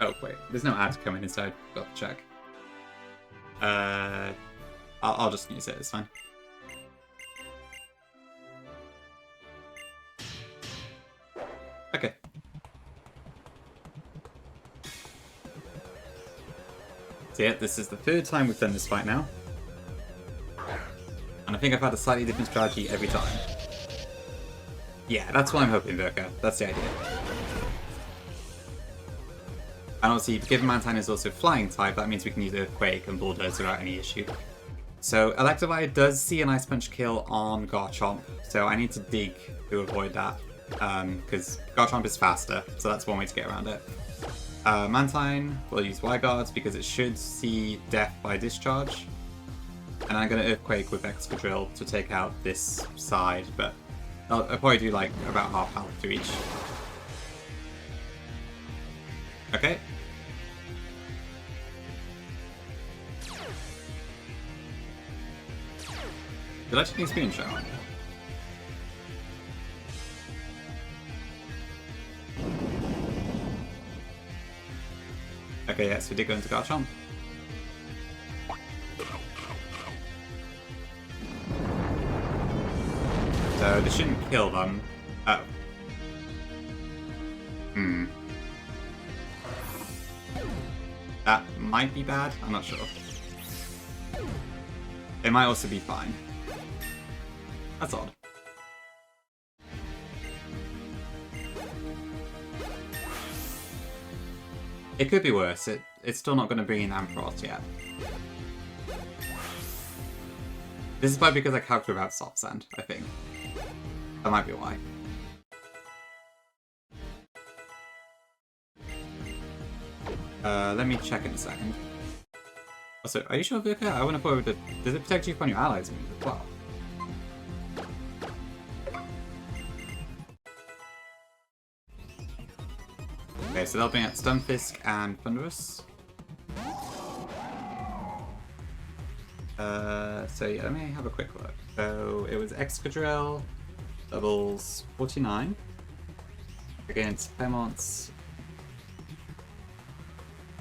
Oh wait, there's no ad coming inside. Got to check. I'll just use it. It's fine. Okay. So yeah, this is the 3rd time we've done this fight now. And I think I've had a slightly different strategy every time. Yeah, that's what I'm hoping, Virka. That's the idea. And obviously, given Mantine is also flying type, that means we can use Earthquake and Bulldoze without any issue. So Electivire does see an Ice Punch kill on Garchomp, so I need to dig to avoid that. Because Garchomp is faster, so that's one way to get around it. Mantine will use Y-Guards because it should see death by discharge. And I'm going to Earthquake with Excadrill to take out this side, but I'll probably do like about half health to each. Okay. Did I take a screenshot? Okay, yes, we did go into Garchomp. So this shouldn't kill them. Oh. That might be bad, I'm not sure. It might also be fine. That's odd. It could be worse. It's still not going to bring in Ampharos yet. This is probably because I calculated about Soft Sand, I think. That might be why. Let me check in a second. Also, are you sure, Virka? I want to put it. Does it protect you from your allies move as well? Okay, so they'll bring out Stunfisk and Thunderous. So yeah, let me have a quick look. So it was Excadrill, doubles 49 against Clement's.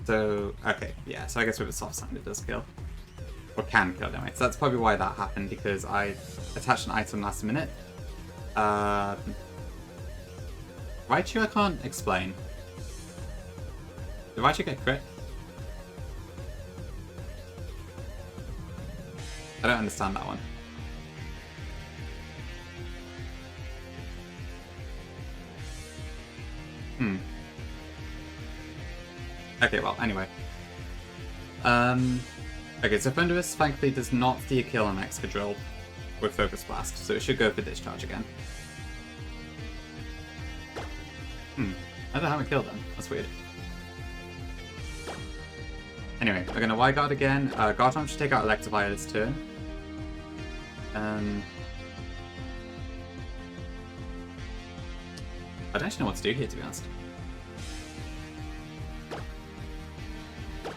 So, okay, yeah, so I guess with a Soft Sand it does kill. Or can kill anyway. So that's probably why that happened, because I attached an item last minute. Raichu I can't explain. Did Raichu get crit? I don't understand that one. Okay, well, anyway. Okay, so Thunderous, thankfully, does not see a kill on Excadrill with Focus Blast, so it should go for Discharge again. I don't have a kill then. That's weird. Anyway, we're going to Y-Guard again. Garchomp should take out Electivire this turn. I don't actually know what to do here, to be honest.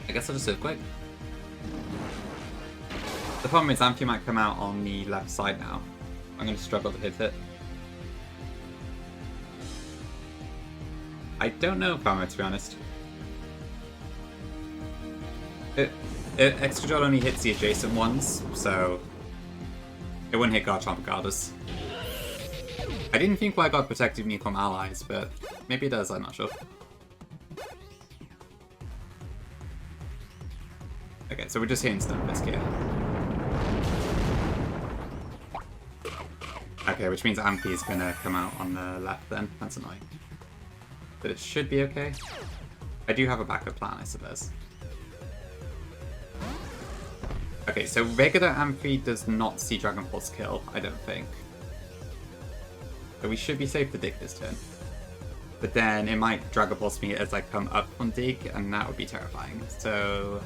I guess I'll just Earthquake. The problem is Amphi might come out on the left side now. I'm going to struggle to hit it. I don't know if I'm going to be honest. Excadrill only hits the adjacent ones, so it wouldn't hit Garchomp regardless. I didn't think White God protected me from allies, but maybe it does, I'm not sure. Okay, so we're just hitting Stunfisk here. Okay, which means Ampy is gonna come out on the left then. That's annoying. But it should be okay. I do have a backup plan, I suppose. Okay, so regular Amphy does not see Dragon Pulse kill, I don't think. So we should be safe to dig this turn. But then it might Dragon Pulse me as I come up from dig, and that would be terrifying. So...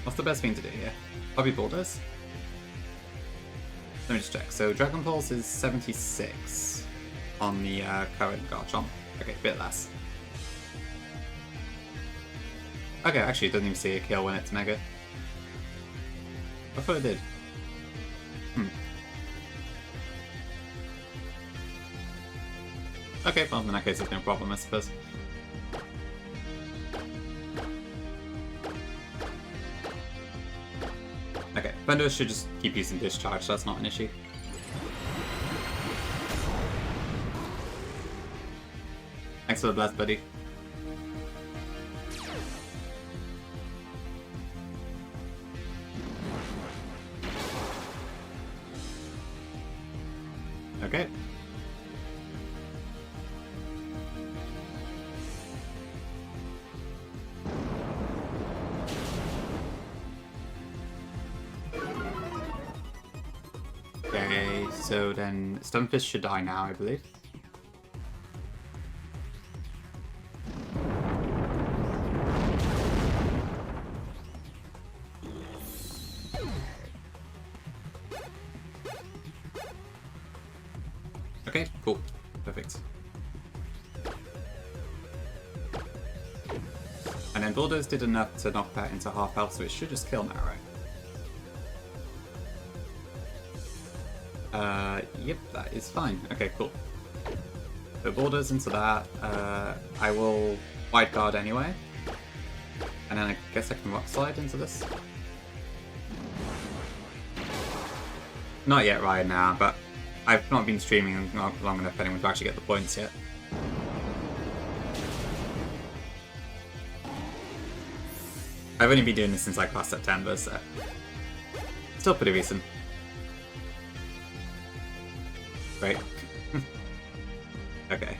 What's the best thing to do here? Probably Boulders? Let me just check. So Dragon Pulse is 76 on the current Garchomp. Okay, a bit less. Okay, actually it doesn't even see a kill when it's Mega. I thought it did. Okay, well in that case it's no problem, I suppose. Okay, Thunder should just keep using Discharge, so that's not an issue. Thanks for the blast, buddy. Okay. Okay, so then Stunfisk should die now, I believe. Okay, cool. Perfect. And then Bulldoze did enough to knock that into half health, so it should just kill now, right? Yep, that is fine. Okay, cool. So Bulldoze into that. I will White Guard anyway. And then I guess I can Rock Slide into this. Not yet right now, but I've not been streaming long enough for anyone to actually get the points yet. I've only been doing this since like last September, so still pretty recent. Great. Okay.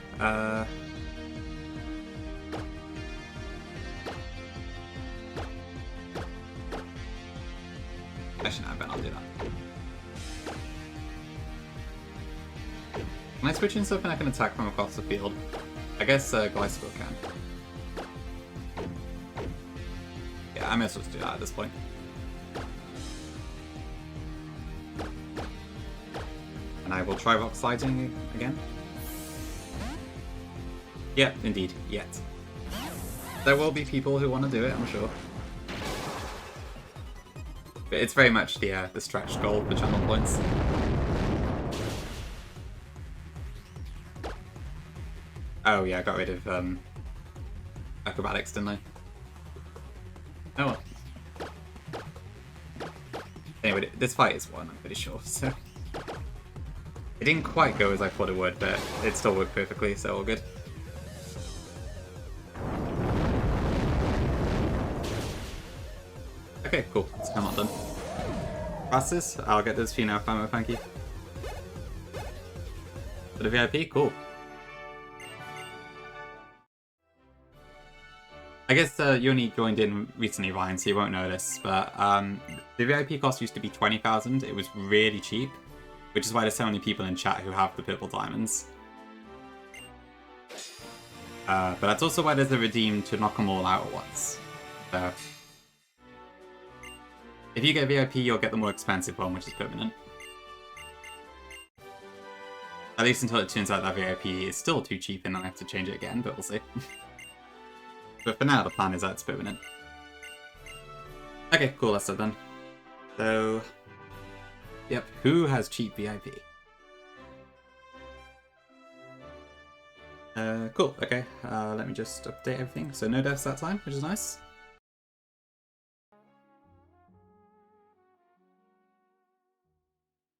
Actually, no, I bet I'll do that. Can I switch in something I can attack from across the field? I guess Glycerol can. Yeah, I may as well do that at this point. And I will try Rock Sliding again. Yeah, indeed, yet. There will be people who want to do it, I'm sure. But it's very much the stretch goal for channel points. Oh yeah, I got rid of acrobatics, didn't I? Oh well. Anyway, this fight is won, I'm pretty sure, so... It didn't quite go as I thought it would, but it still worked perfectly, so all good. Okay, cool. It's come on done. Fastest? I'll get this for you now, Famo, thank you. For the VIP? Cool. I guess you only joined in recently, Ryan, so you won't know this, but the VIP cost used to be 20,000. It was really cheap, which is why there's so many people in chat who have the purple diamonds. But that's also why there's a redeem to knock them all out at once. So if you get VIP, you'll get the more expensive one, which is permanent. At least until it turns out that VIP is still too cheap and I have to change it again, but we'll see. But for now, the plan is that it's permanent. Okay, cool, that's it then. So, yep, who has cheap VIP? Cool, okay, let me just update everything. So no deaths that time, which is nice.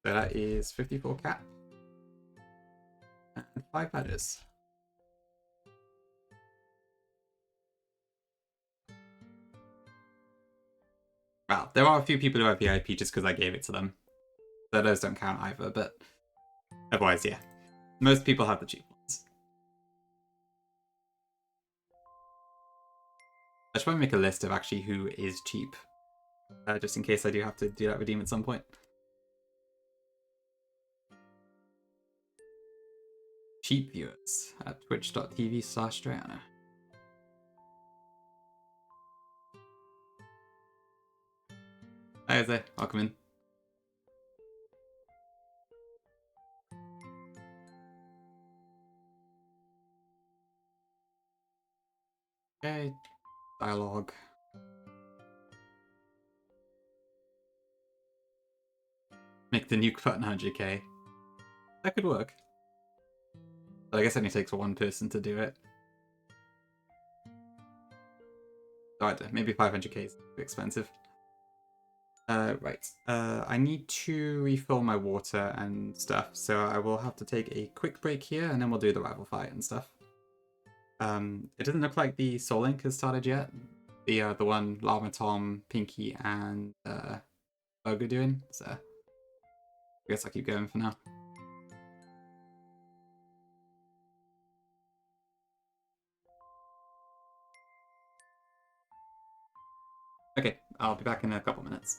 So that is 54 cap. And 5 badges. Well, there are a few people who have VIP just because I gave it to them. So those don't count either, but otherwise, yeah. Most people have the cheap ones. I should probably make a list of actually who is cheap. Just in case I do have to do that redeem at some point. Cheap viewers at twitch.tv/Drayana. Hi, Jose. Welcome in. Okay. Dialogue. Make the nuke button 100k. That could work. But I guess it only takes one person to do it. Alright, maybe 500k is too expensive. Right. I need to refill my water and stuff, so I will have to take a quick break here, and then we'll do the rival fight and stuff. It doesn't look like the Soul Link has started yet. The one Llama Tom, Pinky, and Burger doing, so I guess I'll keep going for now. Okay, I'll be back in a couple minutes.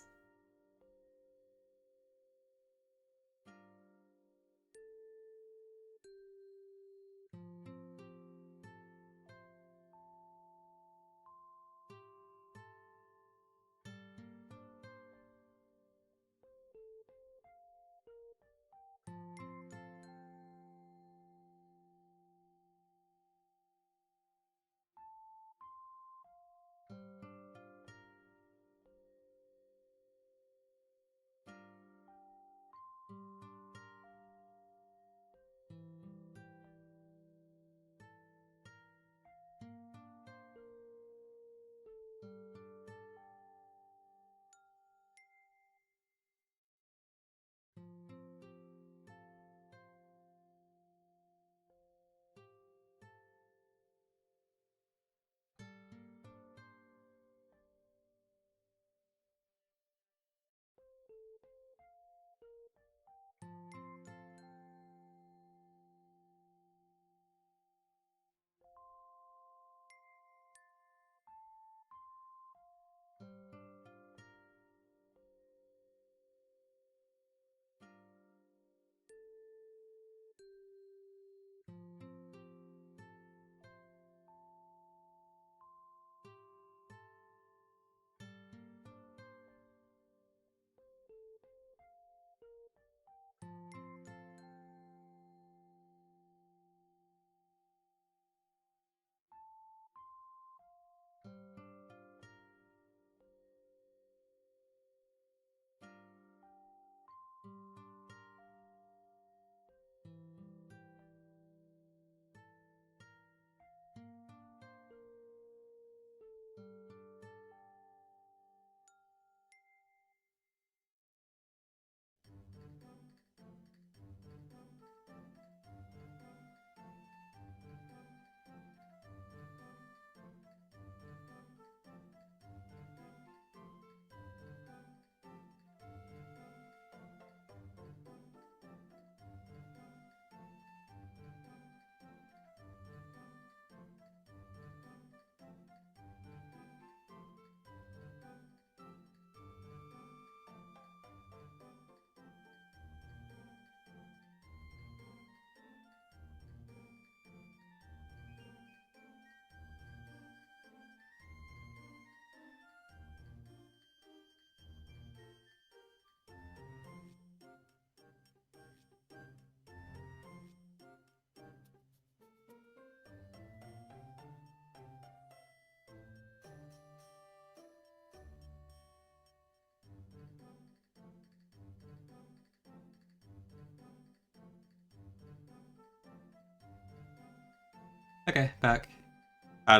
Okay, back.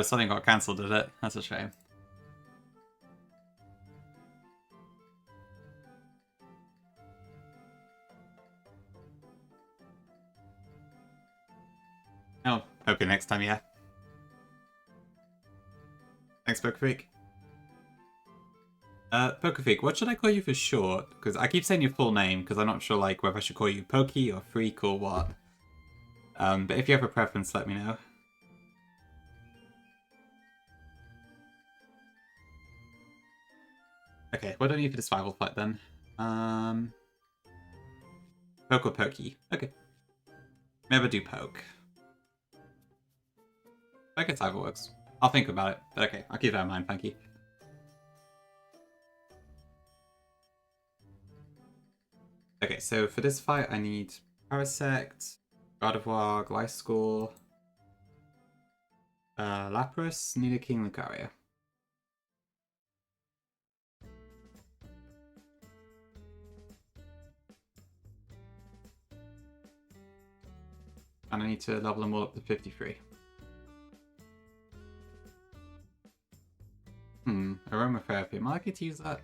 Something got cancelled, did it? That's a shame. Hopefully next time, yeah. Thanks, Pokerfreak. Pokerfreak, what should I call you for short? Because I keep saying your full name, because I'm not sure like whether I should call you Pokey or Freak or what. But if you have a preference, let me know. Okay, what do I need for the survival fight then? Poke or Pokey? Okay. Never do Poke. I guess either works. I'll think about it, but okay, I'll keep that in mind, thank you. Okay, so for this fight I need Parasect, Gardevoir, Gliscor, Lapras, Nidoking, Lucario. And I need to level them all up to 53. Aromatherapy. Am I likely to use that?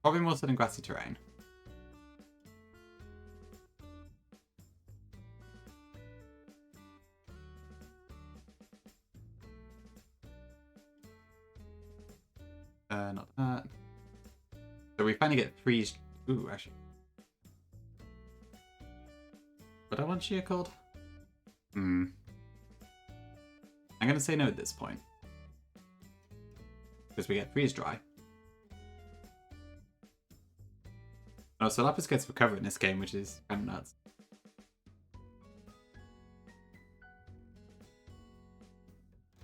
Probably more so than grassy terrain. Not that. So we finally get freeze. Ooh, actually. Would I want Sheer Cold? I'm gonna say no at this point. Because we get freeze dry. Oh, so Lapis gets recover in this game, which is kind of nuts.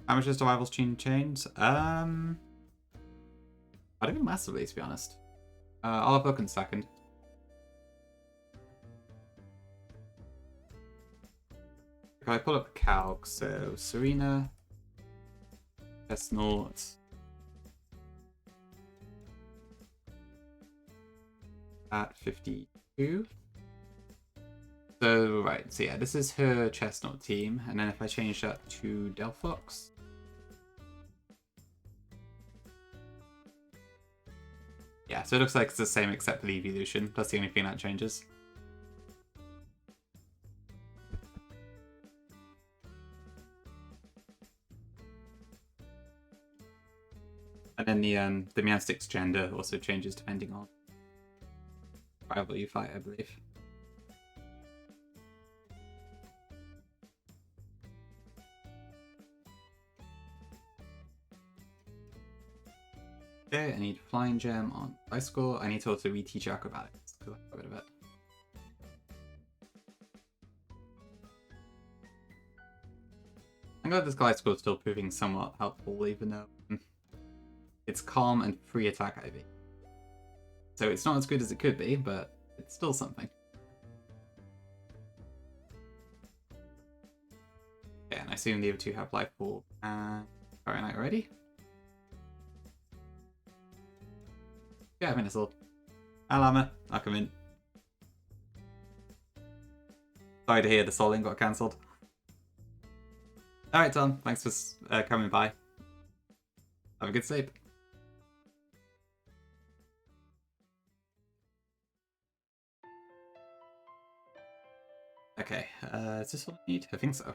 How much does the Rivals change? I don't think massively, to be honest. I'll have a look in a second. If I pull up Calc, so Serena, Chestnut, at 52. So, right, so yeah, this is her Chestnut team, and then if I change that to Delphox. Yeah, so it looks like it's the same except for the evolution. That's the only thing that changes. And then the Meowstic's gender also changes depending on rival you fight, I believe. Okay, I need Flying Gem on Gliscor. I need to also reteach Acrobatics because I got rid of it. I'm glad this Gliscor is still proving somewhat helpful, even though it's Calm and Free Attack IV. So it's not as good as it could be, but it's still something. Okay, and I assume the other two have Life Orb and Fire Knight already. Yeah, I mean, it's all. Alama, I'll come in. Sorry to hear the Soul Link got cancelled. Alright, Tom, thanks for coming by. Have a good sleep. Okay, is this what I need? I think so.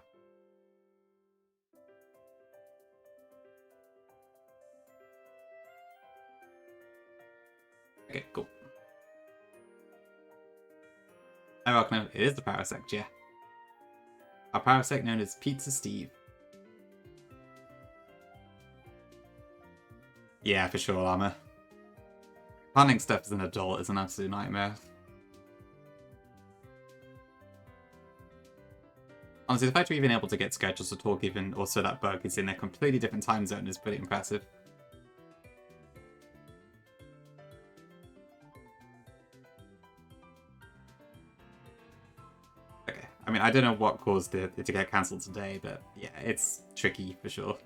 Okay, cool. I welcome it. It is the Parasect, yeah. Our Parasect known as Pizza Steve. Yeah, for sure, Llama. Planning stuff as an adult is an absolute nightmare. Honestly, the fact we're even able to get schedules to talk even also that bug is in a completely different time zone is pretty impressive. Okay, I mean, I don't know what caused it to get cancelled today, but yeah, it's tricky for sure.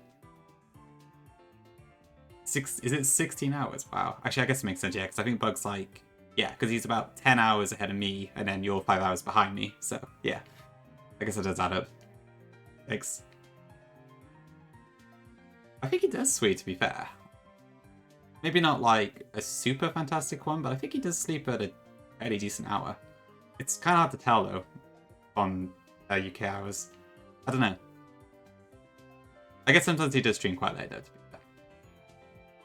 Is it 16 hours? Wow. Actually, I guess it makes sense, yeah, because I think Bug's like, yeah, because he's about 10 hours ahead of me, and then you're 5 hours behind me, so yeah. I guess it does add up. Thanks. I think he does sweet, to be fair. Maybe not like a super fantastic one, but I think he does sleep at a fairly decent hour. It's kind of hard to tell, though, on UK hours. I don't know. I guess sometimes he does stream quite late though, to be fair.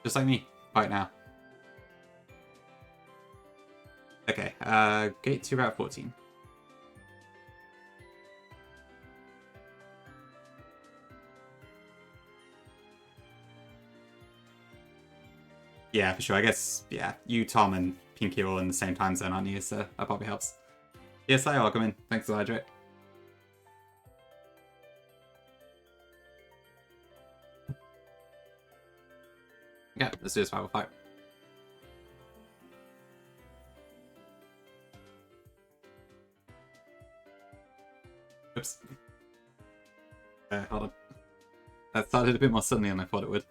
Just like me, right now. Okay, gate to Route 14. Yeah, for sure. I guess, yeah, you, Tom, and Pinky are all in the same time zone, aren't you? So that probably helps. Yes, hi, welcome in. Thanks for the hydrate. Yeah, let's do a survival fight. Oops. Hold on. That started a bit more suddenly than I thought it would.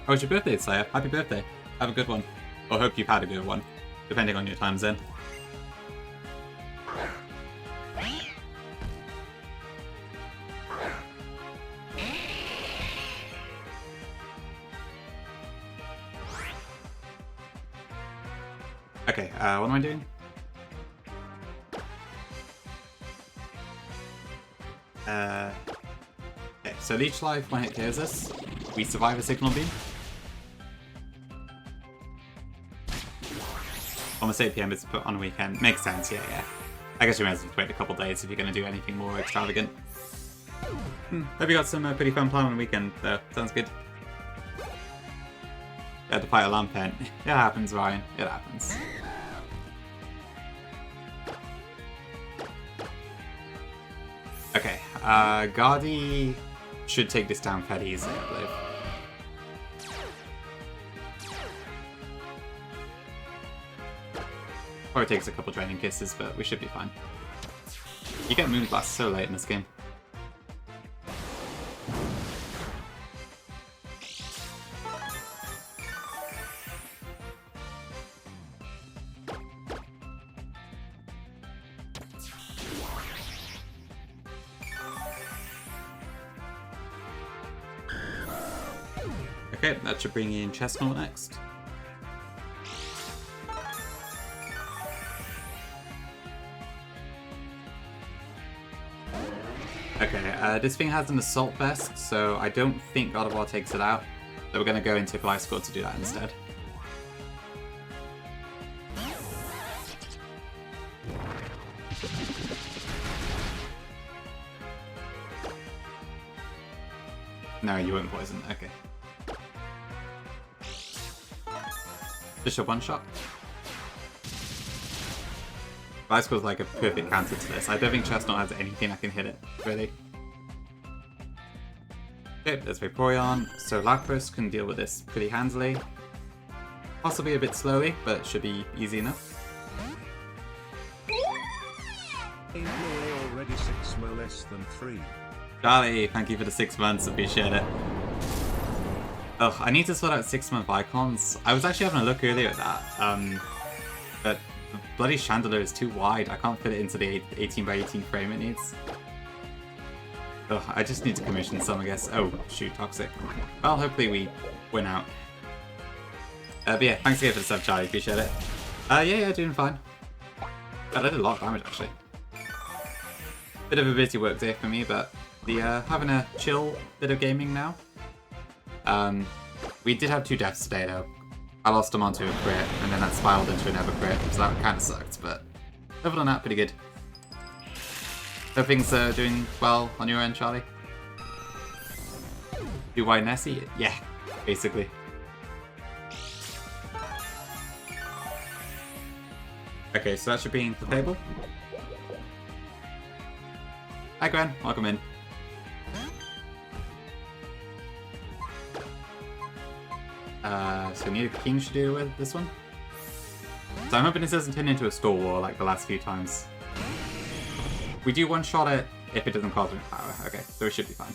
Oh, it's your birthday, Slayer. Happy birthday. Have a good one. Or hope you've had a good one, depending on your time zone. Okay, what am I doing? Okay, so leech life when it clears us, we survive a signal beam. Almost 8 PM, it's put on a weekend. Makes sense, yeah, yeah. I guess you might as well wait a couple days if you're going to do anything more extravagant. Hope you got some pretty fun plan on the weekend, though. Sounds good. You had to fight a lampent. It happens, Ryan. It happens. Okay, Guardy should take this down fairly easily, I believe. Probably takes a couple draining kisses, but we should be fine. You get Moonblast so late in this game. Okay, that should bring in Chestnut next. Okay, this thing has an Assault Vest, so I don't think God of War takes it out. So we're going to go into Life Score to do that instead. No, you won't poison. Okay. Just a one shot. Life Score's like a perfect counter to this. I don't think Chestnut has anything that can hit it, really. Okay, there's Vaporeon. So Lapras can deal with this pretty handily. Possibly a bit slowly, but should be easy enough. Already 6 were less than 3. Charlie, thank you for the 6 months, appreciate it. Ugh, I need to sort out 6-month icons. I was actually having a look earlier at that, but the bloody chandelier is too wide. I can't fit it into the 18x18 frame it needs. Ugh, I just need to commission some, I guess. Oh, shoot, Toxic. Well, hopefully we win out. But yeah, thanks again for the sub, Charlie, appreciate it. Yeah, doing fine. I did a lot of damage, actually. Bit of a busy work day for me, but having a chill bit of gaming now. We did have 2 deaths today, though. I lost them onto a crit, and then that spiraled into another crit, so that kind of sucked, but other than that, pretty good. Hope things are doing well on your end, Charlie. Do white Nessie? Yeah, basically. Okay, so that should be the table. Hi, Gwen. Welcome in. So Need a King should deal with this one. So I'm hoping this doesn't turn into a Store War like the last few times. We do one-shot it if it doesn't cause any power. Okay, so we should be fine.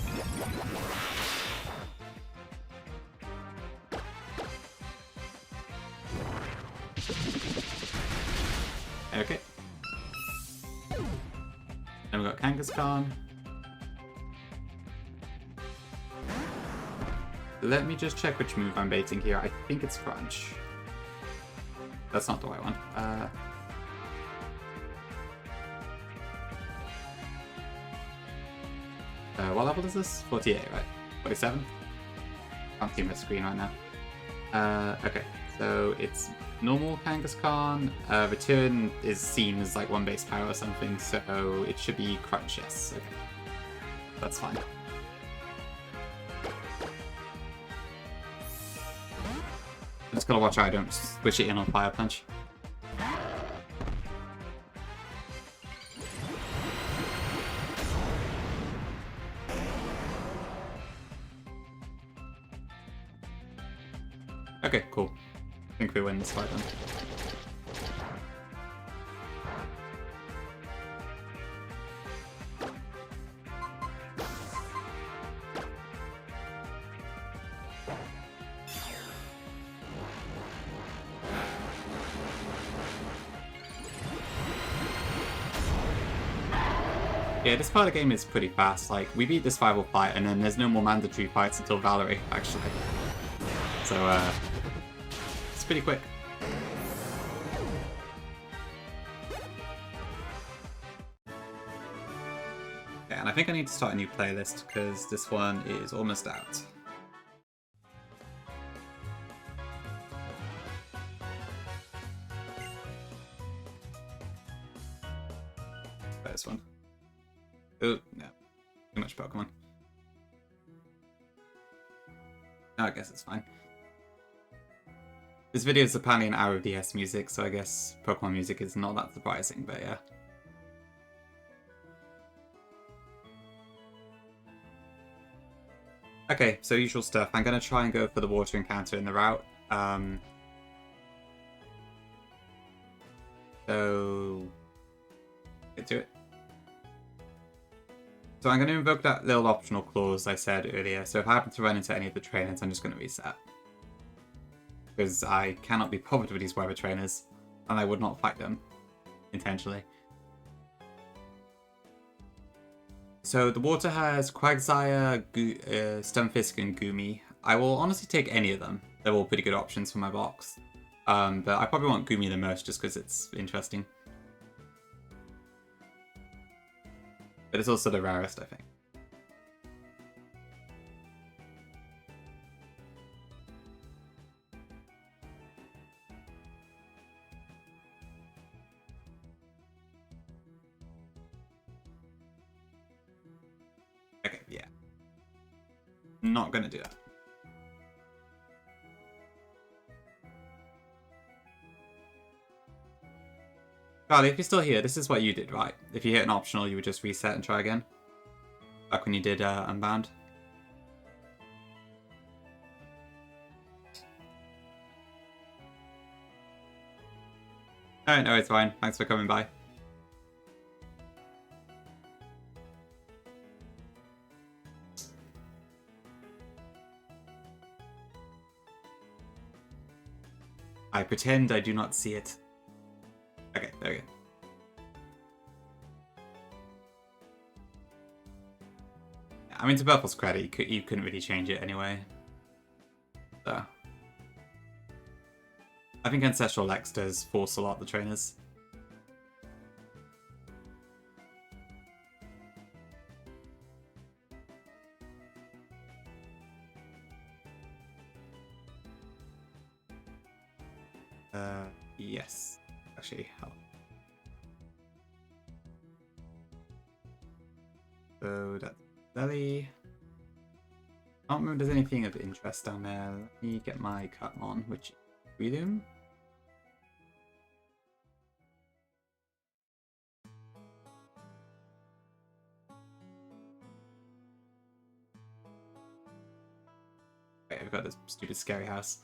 Okay. Then we've got Kangaskhan. Let me just check which move I'm baiting here. I think it's Crunch. That's not the right one. What level is this? 48, right? 47? Can't see my screen right now. Okay, so it's normal Kangaskhan. Return is seen as like 1 base power or something, so it should be Crunch, yes. Okay. That's fine. I'm just gotta watch out I don't switch it in on Fire Punch. Okay, cool. I think we win this fight then. Yeah, this part of the game is pretty fast. Like, we beat this rival fight, and then there's no more mandatory fights until Valerie, actually. So, it's pretty quick. Yeah, and I think I need to start a new playlist, because this one is almost out. This one. Oh, no. Too much Pokemon. No, I guess it's fine. This video is apparently an hour of DS music, so I guess Pokemon music is not that surprising, but yeah. Okay, so usual stuff. I'm going to try and go for the water encounter in the route. So... get to it. So I'm going to invoke that little optional clause I said earlier, so if I happen to run into any of the trainers, I'm just going to reset. Because I cannot be bothered with these weather trainers, and I would not fight them intentionally. So the water has Quagsire, Stunfisk, and Goomy. I will honestly take any of them. They're all pretty good options for my box. But I probably want Goomy the most just because it's interesting. But it's also the rarest, I think. Okay, yeah. Not gonna do that. Charlie, if you're still here, this is what you did, right? If you hit an optional, you would just reset and try again. Like when you did Unbound. Alright, no, it's fine. Thanks for coming by. I pretend I do not see it. Okay, there we go. I mean, to Purple's credit, you couldn't really change it anyway. So. I think Ancestral Lex does force a lot of the trainers. Yes. Actually, help. So that's Lily. I don't remember if there's anything of interest down there. Let me get my cut on, which is Freedom. Okay, I've got this stupid scary house.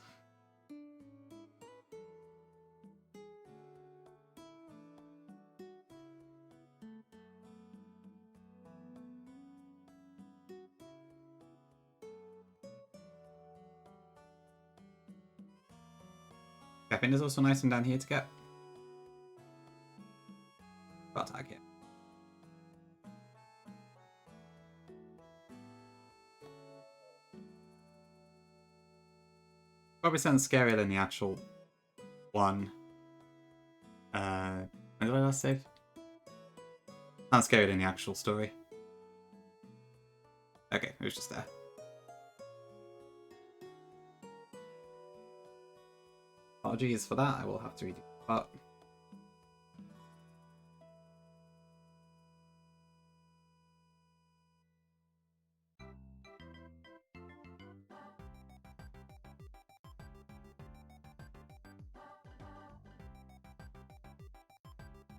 I think there's also a nice one down here to get. But I get. Probably sounds scarier than the actual one. When did I last save? Sounds scarier than the actual story. Okay, it was just there. Apologies for that, I will have to redo that.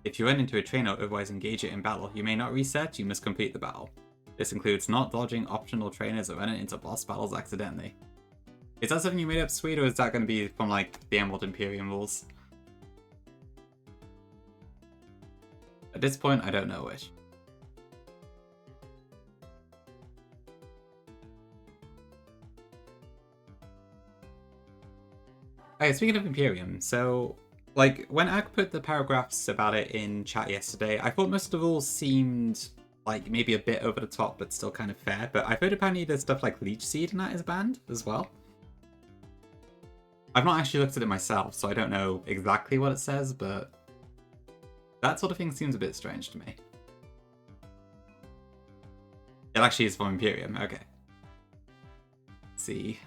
If you run into a trainer or otherwise engage it in battle, you may not reset, you must complete the battle. This includes not dodging optional trainers or running into boss battles accidentally. Is that something you made up, Sweet, or is that going to be from, like, the Emerald Imperium rules? At this point, I don't know which. Okay, speaking of Imperium, so, like, when Ag put the paragraphs about it in chat yesterday, I thought most of the rules seemed like maybe a bit over the top, but still kind of fair. But I've heard apparently there's stuff like Leech Seed in that is banned as well. I've not actually looked at it myself, so I don't know exactly what it says, but that sort of thing seems a bit strange to me. It actually is from Imperium, okay. Let's see.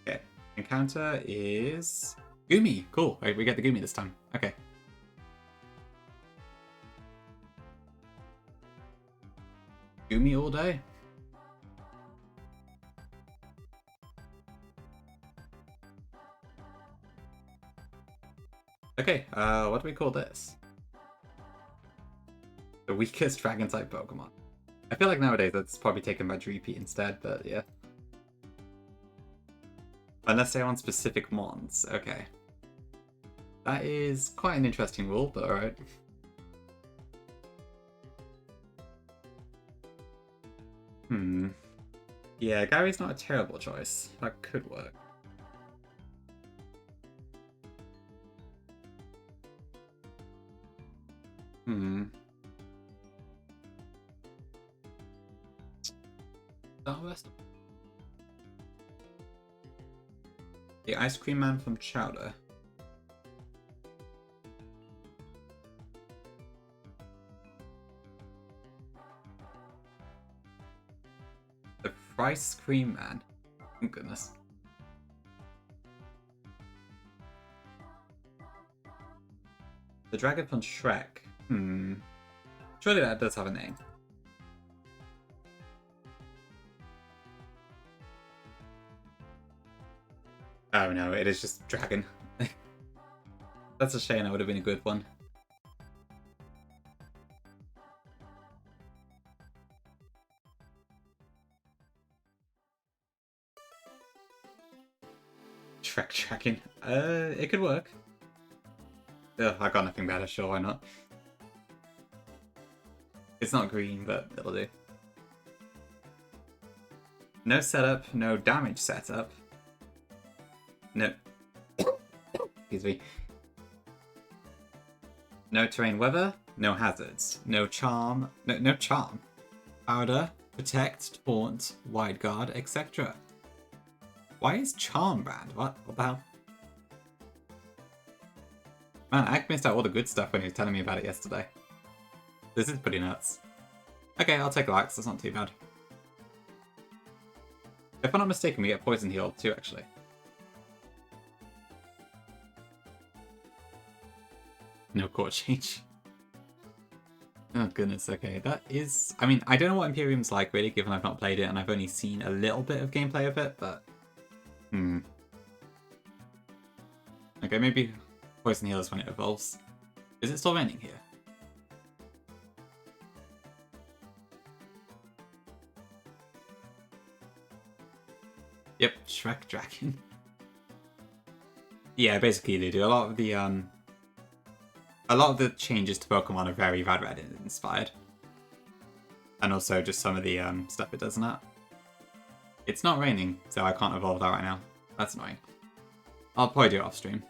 Okay, encounter is Gumi. Cool, right, we get the Gumi this time. Okay. Gumi all day. Okay, what do we call this? The weakest dragon-type Pokemon. I feel like nowadays that's probably taken by Dreepy instead, but yeah. Unless they're on specific mons, okay. That is quite an interesting rule, but alright. Yeah, Gary's not a terrible choice. That could work. The Ice Cream Man from Chowder. The Ice Cream Man. Oh goodness. The Dragon from Shrek. Surely that does have a name. Oh no, it is just Dragon. That's a shame, that would have been a good one. Shrek Dragon. It could work. Ugh, I got nothing better, sure, why not? It's not green, but it'll do. No setup, no damage setup. No. Excuse me. No terrain weather, no hazards, no charm, no charm. Powder, protect, taunt, wide guard, etc. Why is charm banned? What the hell? Man, Ag missed out all the good stuff when he was telling me about it yesterday. This is pretty nuts. Okay, I'll take Lax, that's not too bad. If I'm not mistaken, we get Poison Heal too, actually. No core change. Oh goodness, okay, that is... I mean, I don't know what Imperium's like really, given I've not played it and I've only seen a little bit of gameplay of it, but... Okay, maybe Poison Heal is when it evolves. Is it still raining here? Yep, Shrek Dragon. Yeah, basically they do. A lot of the changes to Pokemon are very Rad Red inspired. And also just some of the stuff it does in that. It's not raining, so I can't evolve that right now. That's annoying. I'll probably do it off stream.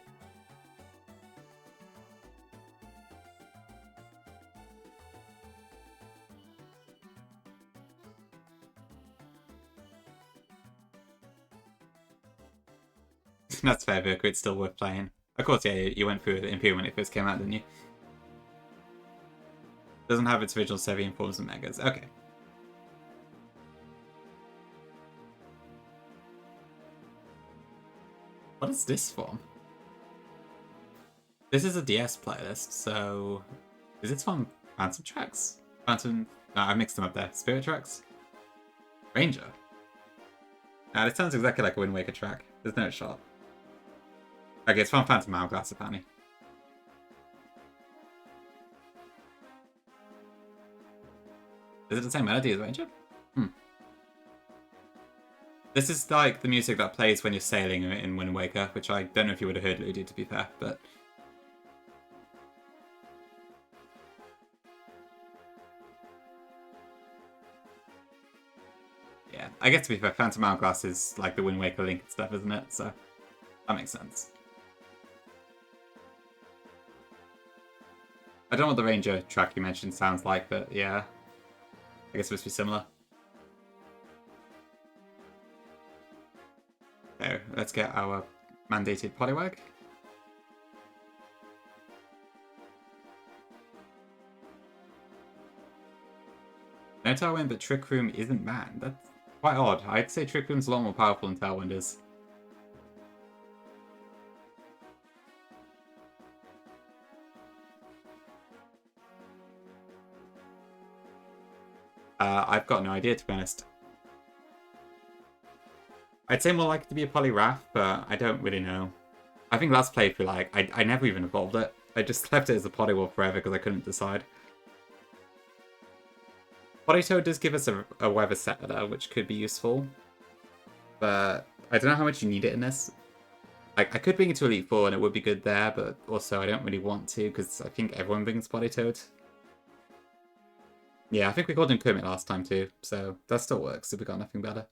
That's fair, Virko. It's still worth playing. Of course, yeah, you went through Imperium when it first came out, didn't you? Doesn't have its original Sevian forms and megas. Okay. What is this form? This is a DS playlist, so... Is this from Phantom Tracks? Phantom... No, I mixed them up there. Spirit Tracks? Ranger? Nah, this sounds exactly like a Wind Waker track. There's no shot. Okay, it's from Phantom Hourglass, apparently. Is it the same melody as Ranger? This is like the music that plays when you're sailing in Wind Waker, which I don't know if you would have heard Ludi, to be fair, but... Yeah, I guess to be fair, Phantom Hourglass is like the Wind Waker Link and stuff, isn't it? So, that makes sense. I don't know what the Ranger track you mentioned sounds like, but yeah. I guess it must be similar. So, let's get our mandated Poliwag. No Tailwind, but Trick Room isn't banned. That's quite odd. I'd say Trick Room's a lot more powerful than Tailwind is. I've got no idea, to be honest. I'd say more likely to be a Poliwrath, but I don't really know. I think last playthrough, like, I never even evolved it. I just left it as a Poliwrath forever because I couldn't decide. Politoed does give us a weather setter, which could be useful. But I don't know how much you need it in this. Like, I could bring it to Elite Four and it would be good there, but also I don't really want to because I think everyone brings Politoed. Yeah, I think we called him Kermit last time too, so that still works if we got nothing better.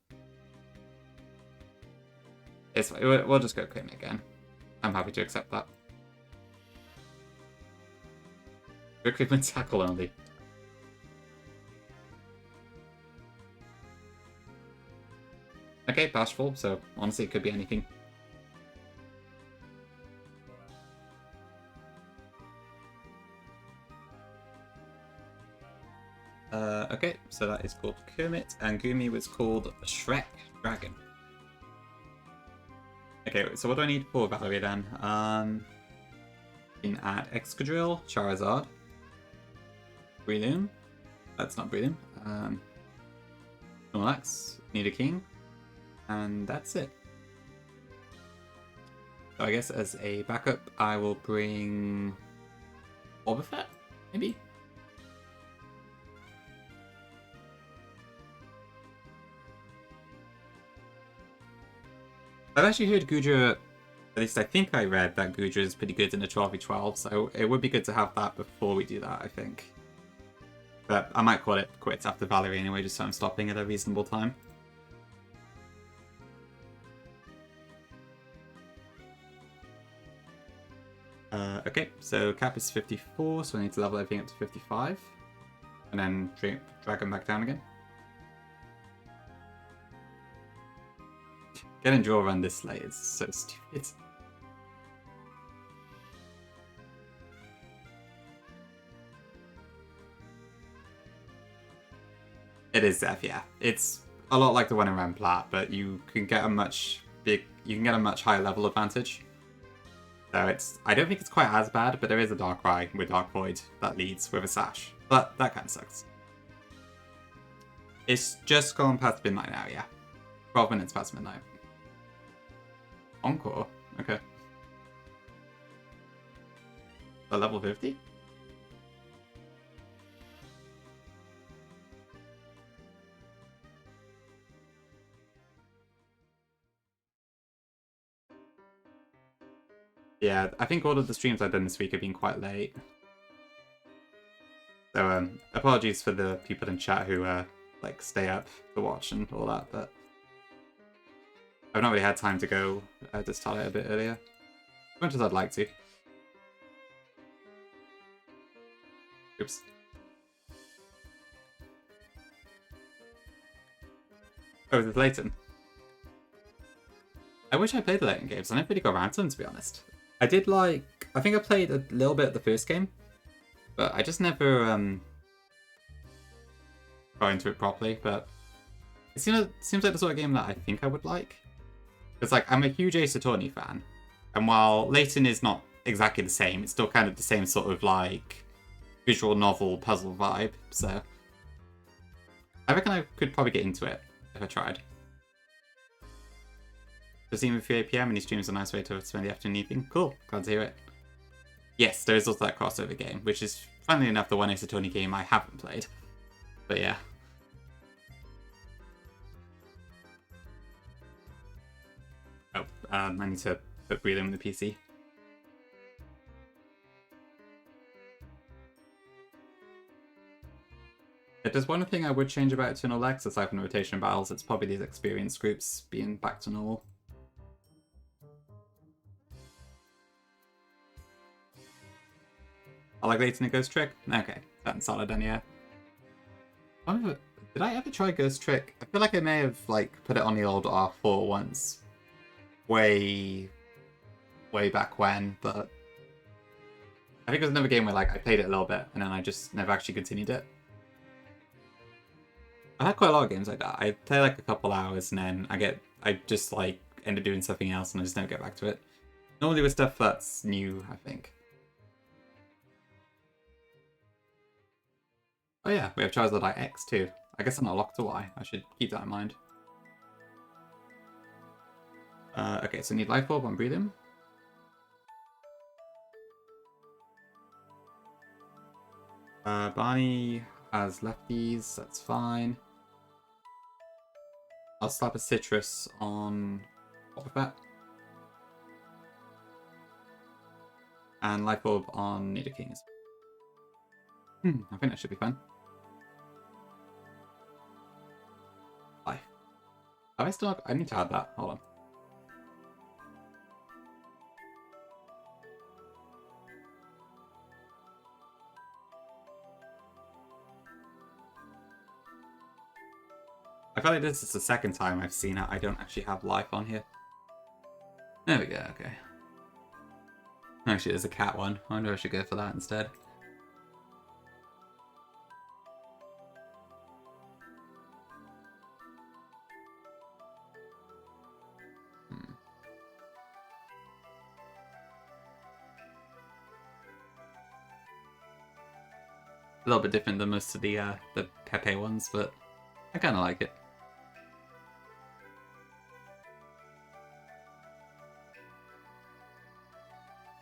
We'll just go Kermit again. I'm happy to accept that. Recruitment tackle only. Okay, Bashful, so honestly it could be anything. Okay, so that is called Kermit, and Gumi was called Shrek Dragon. Okay, so what do I need for Valerie then? You can add Excadrill, Charizard, Breloom. That's not Breloom. Snorlax, Nidoking, and that's it. So I guess as a backup, I will bring Wobbuffet, maybe? I've actually heard Goodra, at least I think I read that Goodra is pretty good in a 12v12, so it would be good to have that before we do that, I think. But I might call it quits after Valerie anyway, just so I'm stopping at a reasonable time. Okay, so cap is 54, so I need to level everything up to 55. And then drag them back down again. Getting draw around this late is so stupid. It is Zeph, yeah. It's a lot like the one in Rampart, but you can get a much higher level advantage. So I don't think it's quite as bad, but there is a Darkrai with Dark Void that leads with a Sash. But that kind of sucks. It's just gone past midnight now, yeah. 12 minutes past midnight. Encore? Okay. A level 50? Yeah, I think all of the streams I've done this week have been quite late. So, apologies for the people in chat who, like, stay up to watch and all that, but I've not really had time to go to start it a bit earlier. As much as I'd like to. Oops. Oh, is it Layton? I wish I played the Layton games. I never really got around to them, to be honest. I did like... I think I played a little bit of the first game, but I just never got into it properly, but it seems like the sort of game that I think I would like. It's like, I'm a huge Ace Attorney fan, and while Layton is not exactly the same, it's still kind of the same sort of like visual novel puzzle vibe, so I reckon I could probably get into it if I tried. Does he even 3 PM and he streams a nice way to spend the afternoon evening? Cool, glad to hear it. Yes, there is also that crossover game, which is, funnily enough, the one Ace Attorney game I haven't played. But yeah. Oh, I need to put breathing in the PC. If there's one thing I would change about Eternal Lex, aside from the rotation battles, it's probably these experience groups being back to normal. I like Layton a Ghost Trick? Okay, that's solid then, yeah. Did I ever try Ghost Trick? I feel like I may have like put it on the old R4 once. Way back when, but I think it was another game where like I played it a little bit and then I just never actually continued it. I had quite a lot of games like that. I play like a couple hours and then I just like end up doing something else and I just never get back to it. Normally with stuff that's new, I think. Oh yeah, we have Charizard X too. I guess I'm not locked to Y. I should keep that in mind. Okay, so I need Life Orb on Breathing. Barney has lefties, that's fine. I'll slap a Citrus on Wobbuffet. And Life Orb on Nidoking. I think that should be fun. Life. Have I still have... I need to add that. Hold on. I feel like this is the second time I've seen it. I don't actually have life on here. There we go, okay. Actually, there's a cat one. I wonder if I should go for that instead. A little bit different than most of the Pepe ones, but I kind of like it.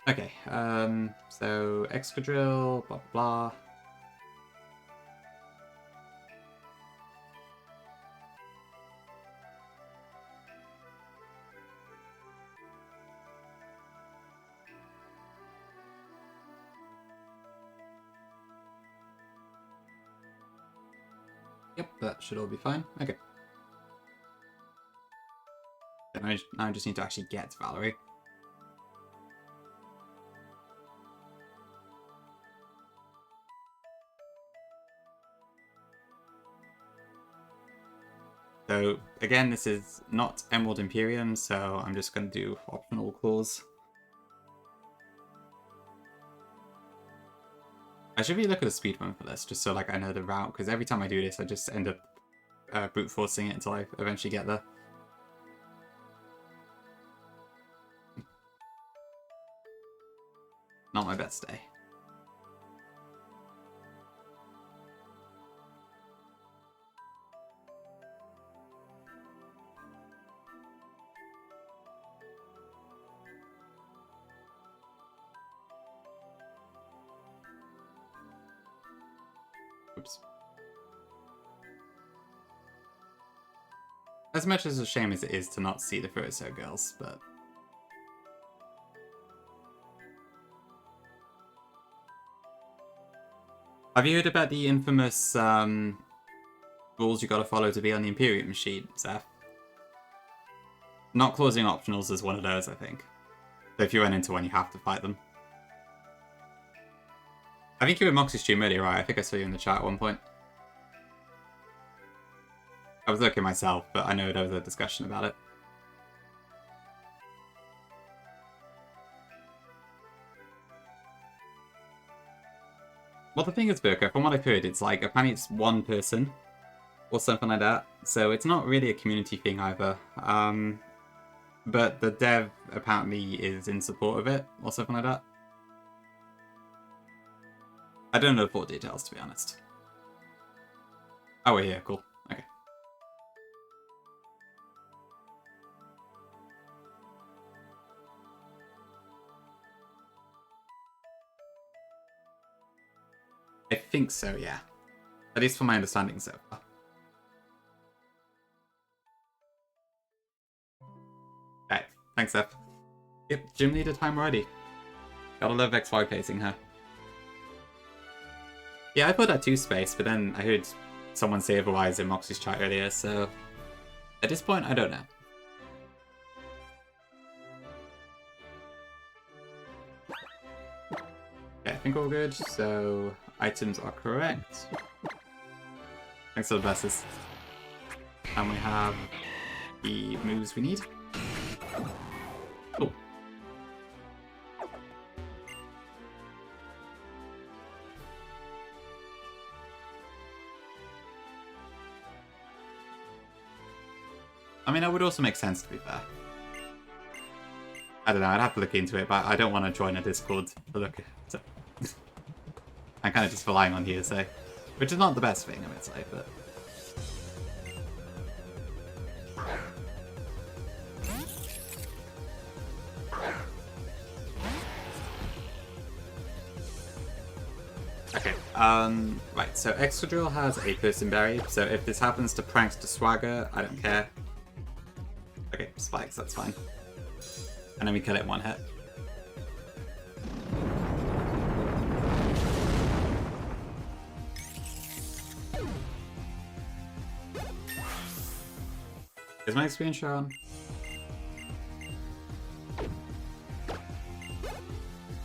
Okay, so Excadrill, blah blah. Yep, that should all be fine. Okay. Now I just need to actually get Valerie. So, again, this is not Emerald Imperium, so I'm just going to do optional claws. I should really look at the speed run for this, just so like I know the route, because every time I do this, I just end up brute forcing it until I eventually get there. Not my best day. Oops. As much as a shame as it is to not see the Furuso girls, but... Have you heard about the infamous rules you gotta follow to be on the Imperium sheet, Zeph? Not closing optionals is one of those, I think. So if you run into one, you have to fight them. I think you were in Moxie's stream earlier, right? I think I saw you in the chat at one point. I was looking myself, but I know there was a discussion about it. Well, the thing is, Burka, from what I've heard, it's like apparently it's one person or something like that. So it's not really a community thing either. But the dev apparently is in support of it or something like that. I don't know the full details, to be honest. Oh, we're here. Cool. Okay. I think so, yeah. At least from my understanding so far. Alright, thanks, Seth. Yep, gym leader time already. Gotta love XY pacing her. Yeah, I put that 2 space, but then I heard someone say otherwise in Moxie's chat earlier, so at this point, I don't know. Okay, I think we're all good, so items are correct. Thanks for the blesses. And we have the moves we need. Cool. I mean, that would also make sense, to be fair. I don't know, I'd have to look into it, but I don't want to join a Discord to look at it. I'm kind of just relying on hearsay, which is not the best thing, I would say, but... Okay, right, so Excadrill has a person berry, so if this happens to Prankster Swagger, I don't care. Okay, spikes, that's fine. And then we kill it 1 hit. Is my screen shown?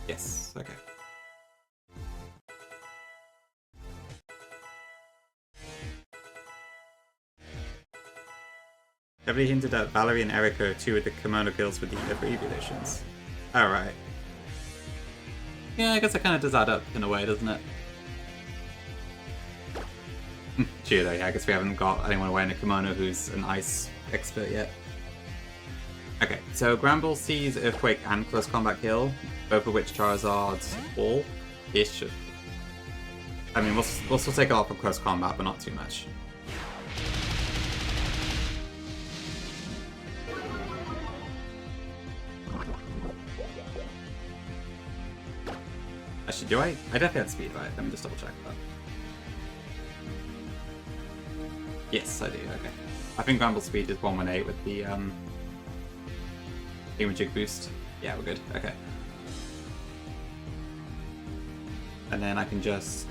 Yes, okay. Everybody hinted that Valerie and Erika are 2 of the kimono kills with the other evolutions. Alright. Yeah, I guess it kind of does add up in a way, doesn't it? Gee, though, yeah, I guess we haven't got anyone wearing a kimono who's an ice expert yet. Okay, so Gramble sees Earthquake and Close Combat kill, both of which Charizard all-ish. I mean, we'll still take it off of Close Combat, but not too much. Actually, do I? I definitely had speed, right? Let me just double check that. Yes, I do, okay. I think Gramble's speed is 118 with the Thingamajig boost. Yeah, we're good, okay. And then I can just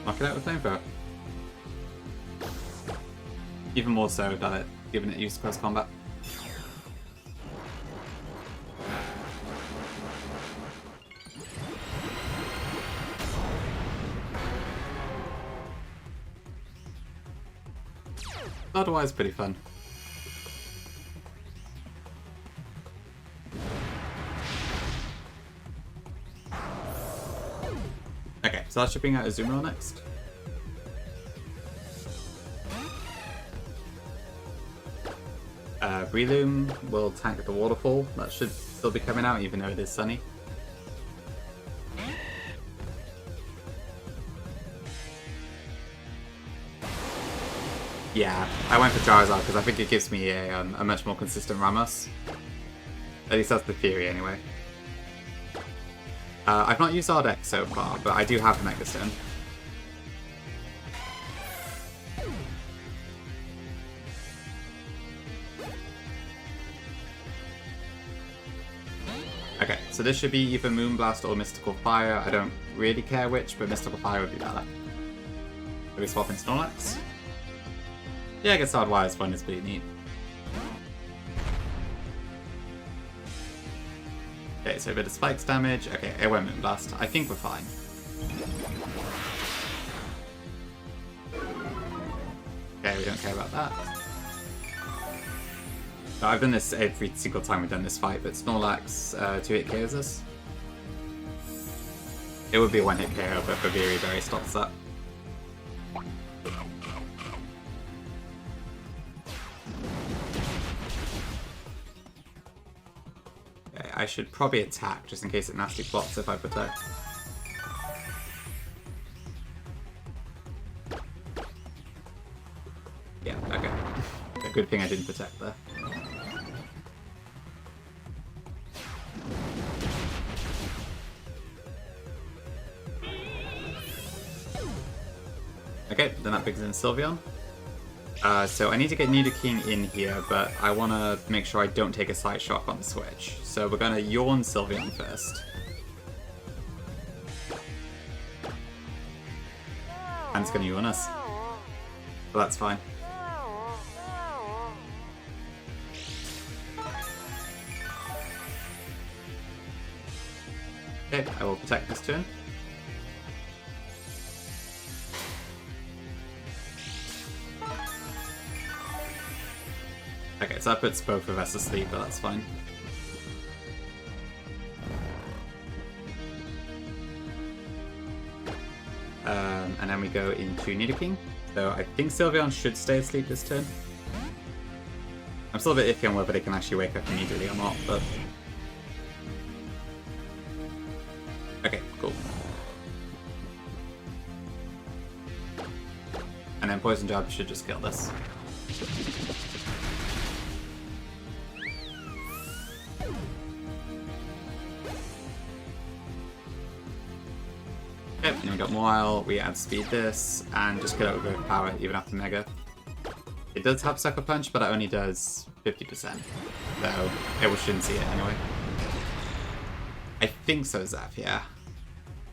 knock it out with Flamethrower. Even more so without it, given it used Close Combat. Otherwise, pretty fun. Okay, so that should bring out Azumarill next. Breloom will tank the waterfall. That should still be coming out, even though it is sunny. Yeah, I went for Charizard because I think it gives me a much more consistent Ramos. At least that's the theory, anyway. I've not used Ardex so far, but I do have the Mega Stone. Okay, so this should be either Moonblast or Mystical Fire. I don't really care which, but Mystical Fire would be better. Are we swapping Snorlax? Yeah, I guess Hardwire's fun is pretty neat. Okay, so a bit of Spikes damage. Okay, it won't Moonblast. I think we're fine. Okay, we don't care about that. So I've done this every single time we've done this fight, but Snorlax 2-hit KOs us. It would be a one-hit KO, but Viri Berry stops that. Okay, I should probably attack just in case it nasty plots if I protect. Yeah, okay. A good thing I didn't protect there. Okay, then that brings in Sylveon. So I need to get Nidoking in here, but I want to make sure I don't take a side shock on the switch. So we're going to Yawn Sylveon first. And it's going to Yawn us. But that's fine. Okay, I will protect this turn. Okay, so that puts both of us to sleep, but that's fine. And then we go into Nidoking. So I think Sylveon should stay asleep this turn. I'm still a bit iffy on whether they can actually wake up immediately or not, but... Okay, cool. And then Poison Jab should just kill this. Yep, and we got Mawile, we add speed this, and just kill it with power even after Mega. It does have Sucker Punch, but it only does 50%, so it shouldn't see it anyway. I think so, Zaf, yeah.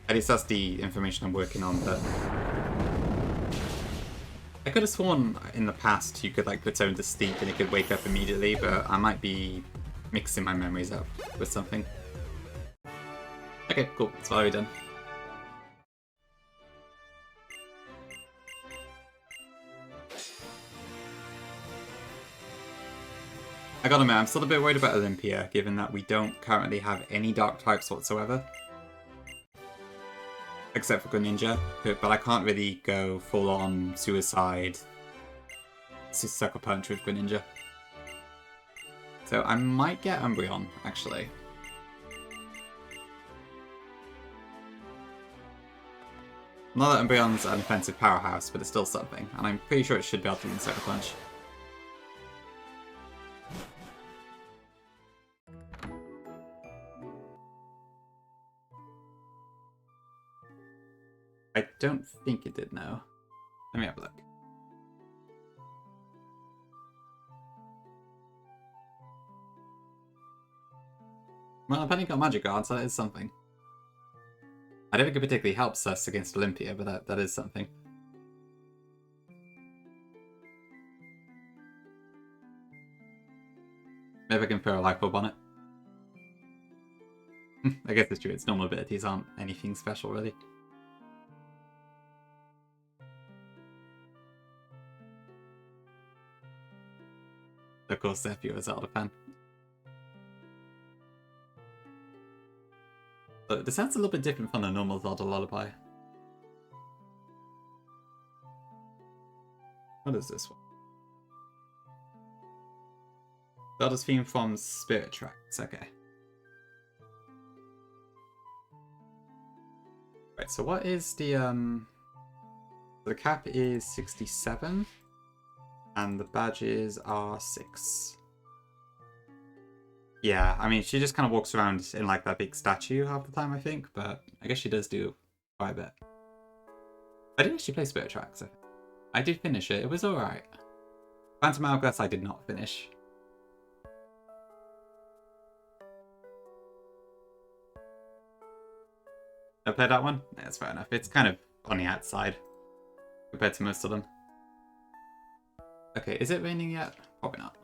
At least that's the information I'm working on, but... I could have sworn in the past you could like put someone to sleep and it could wake up immediately, but I might be mixing my memories up with something. Okay, cool, that's what we've done. I gotta admit, I'm still a bit worried about Olympia, given that we don't currently have any dark types whatsoever. Except for Greninja, but I can't really go full-on Suicide Sucker Punch with Greninja. So I might get Umbreon, actually. Not that Umbreon's an offensive powerhouse, but it's still something, and I'm pretty sure it should be able to do Sucker Punch. I don't think it did, no. Let me have a look. Well, Penny got Magic Guard, so that is something. I don't think it particularly helps us against Olympia, but that is something. Maybe I can throw a Life Orb on it. I guess it's true, its normal abilities aren't anything special, really. Of course, if you're a Zelda fan. But this sounds a little bit different from the normal Zelda lullaby. What is this one? Zelda's theme from Spirit Tracks, okay. Right, so what is the cap is 67. And the badges are 6. Yeah, I mean, she just kind of walks around in like that big statue half the time, I think, but I guess she does do quite a bit. I didn't actually play Spirit Tracks. I did finish it. It was alright. Phantom Hourglass I did not finish. I played that one? Yeah, that's fair enough. It's kind of on the outside compared to most of them. Okay, is it raining yet? Probably not.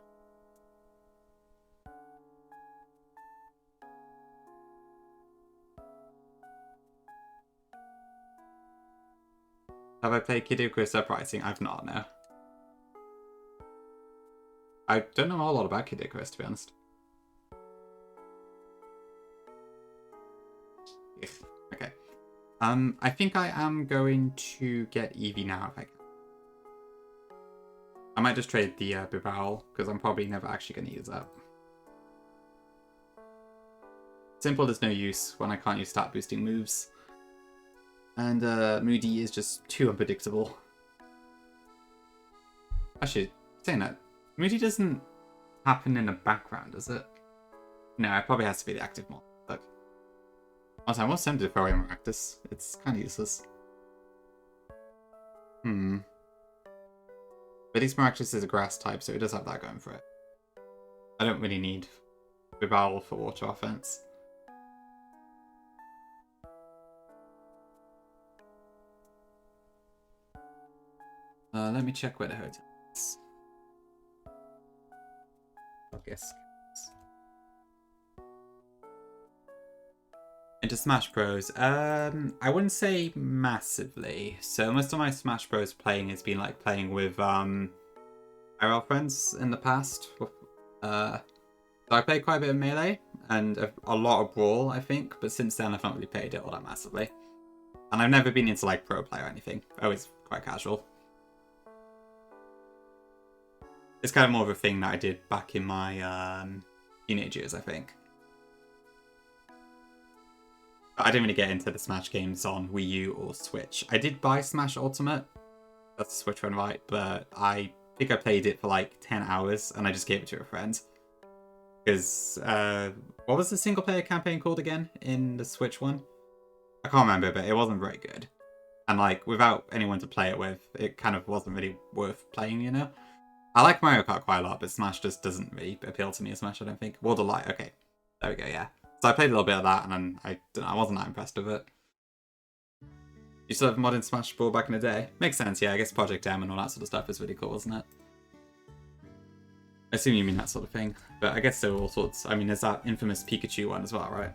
Have I played Kid Icarus Uprising? I've not, no. I don't know a whole lot about Kid Icarus, to be honest. Okay. I think I am going to get Eevee now if I can. I might just trade the Bibarel, because I'm probably never actually going to use that. Simple, there's no use when I can't use stat boosting moves. And Moody is just too unpredictable. Actually, saying that, Moody doesn't happen in the background, does it? No, it probably has to be the active mod. But also, I was tempted to throw in Maractus. It's kind of useless. But at least Maractus is a grass type, so it does have that going for it. I don't really need Bibarel for water offense. Let me check where the hotel is. I guess. Into Smash Bros. I wouldn't say massively. So most of my Smash Bros playing has been like playing with IRL friends in the past. So I played quite a bit of Melee and a lot of Brawl, I think, but since then I've not really played it all that massively. And I've never been into like pro play or anything. Always quite casual. It's kind of more of a thing that I did back in my teenage years, I think. But I didn't really get into the Smash games on Wii U or Switch. I did buy Smash Ultimate. That's the Switch one, right? But I think I played it for like 10 hours and I just gave it to a friend. Because, what was the single player campaign called again in the Switch one? I can't remember, but it wasn't very good. And like, without anyone to play it with, it kind of wasn't really worth playing, you know? I like Mario Kart quite a lot, but Smash just doesn't really appeal to me as much, I don't think. World of Light, okay. There we go, yeah. So I played a little bit of that, and then I wasn't that impressed with it. You still have modern Smash Ball back in the day? Makes sense, yeah. I guess Project M and all that sort of stuff is really cool, isn't it? I assume you mean that sort of thing. But I guess there were all sorts. I mean, there's that infamous Pikachu one as well, right?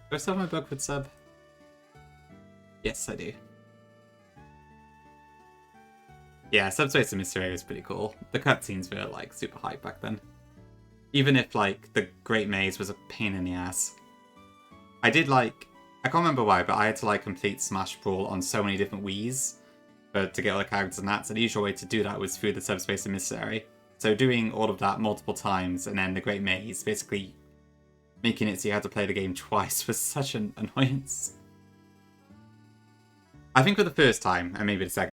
Do I still have my Bugfoot sub? Yes, I do. Yeah, Subspace and Mystery was pretty cool. The cutscenes were, like, super hype back then. Even if, like, the Great Maze was a pain in the ass. I did, like... I can't remember why, but I had to, like, complete Smash Brawl on so many different Wiis to get all the characters and that. So the usual way to do that was through the Subspace Emissary. So doing all of that multiple times and then the Great Maze, basically making it so you had to play the game twice was such an annoyance. I think for the first time, and maybe the second,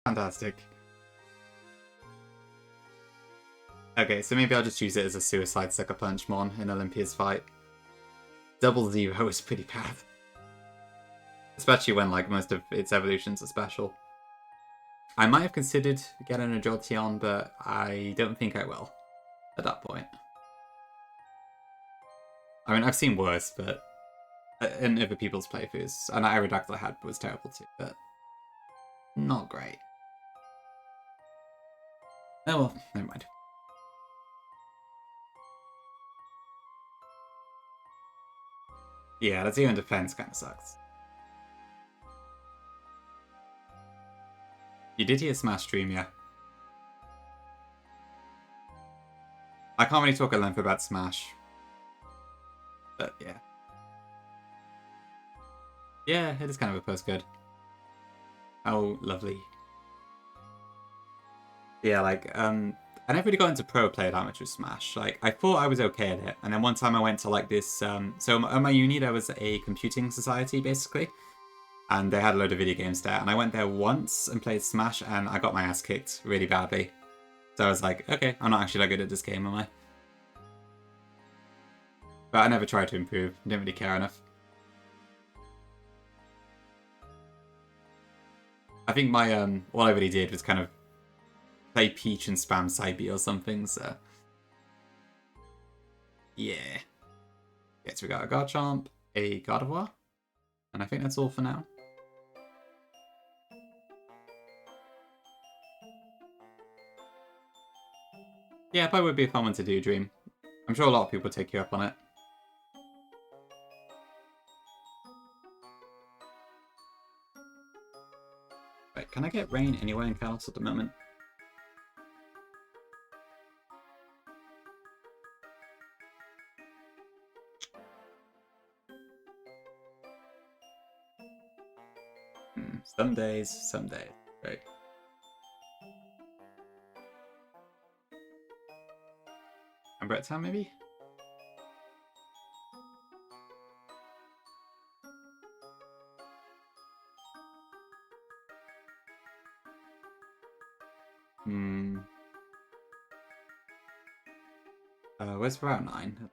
Fantastic. Okay, so maybe I'll just use it as a Suicide Sucker Punch Mon in Olympia's fight. Double Zero is pretty bad. Especially when, like, most of its evolutions are special. I might have considered getting a Jolteon, but I don't think I will at that point. I mean, I've seen worse, but in other people's playthroughs, and Aerodactyl I had was terrible too, but not great. Oh well, never mind. Yeah, that 0 in defense kind of sucks. You did hear Smash stream, yeah. I can't really talk at length about Smash. But yeah. Yeah, it is kind of a postcode. Oh, lovely. Yeah, like, I never really got into pro player that much with Smash. Like, I thought I was okay at it, and then one time I went to, like, this, so at my uni there was a computing society, basically, and they had a load of video games there, and I went there once and played Smash, and I got my ass kicked really badly. So I was like, okay, I'm not actually that good at this game, am I? But I never tried to improve, didn't really care enough. I think my, all I really did was kind of play Peach and spam side B or something, so... Yeah. Okay, so we got a Garchomp, a Gardevoir, and I think that's all for now. Yeah, probably would be a fun one to do, Dream. I'm sure a lot of people take you up on it. Right, can I get rain anywhere in Kalos at the moment? Some days, some days. Right. Amber at town, maybe? Where's Route 9?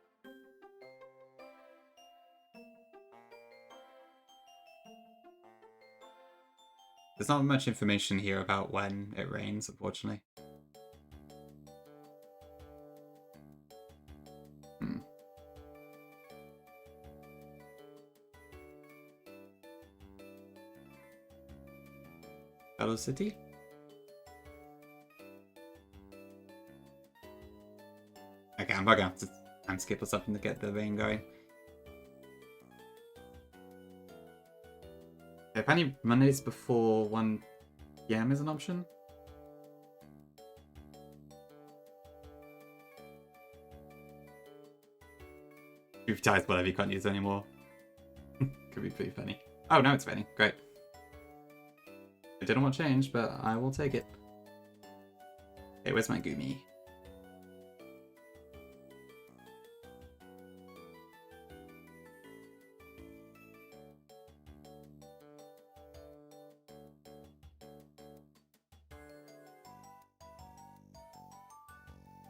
There's not much information here about when it rains, unfortunately. Hello City? Okay, I'm probably gonna have to time skip or something to get the rain going. If any Mondays before 1 PM is an option. You've typed whatever you can't use anymore. Could be pretty funny. Oh, no, it's raining. Great. I didn't want change, but I will take it. Okay, where's my Gumi?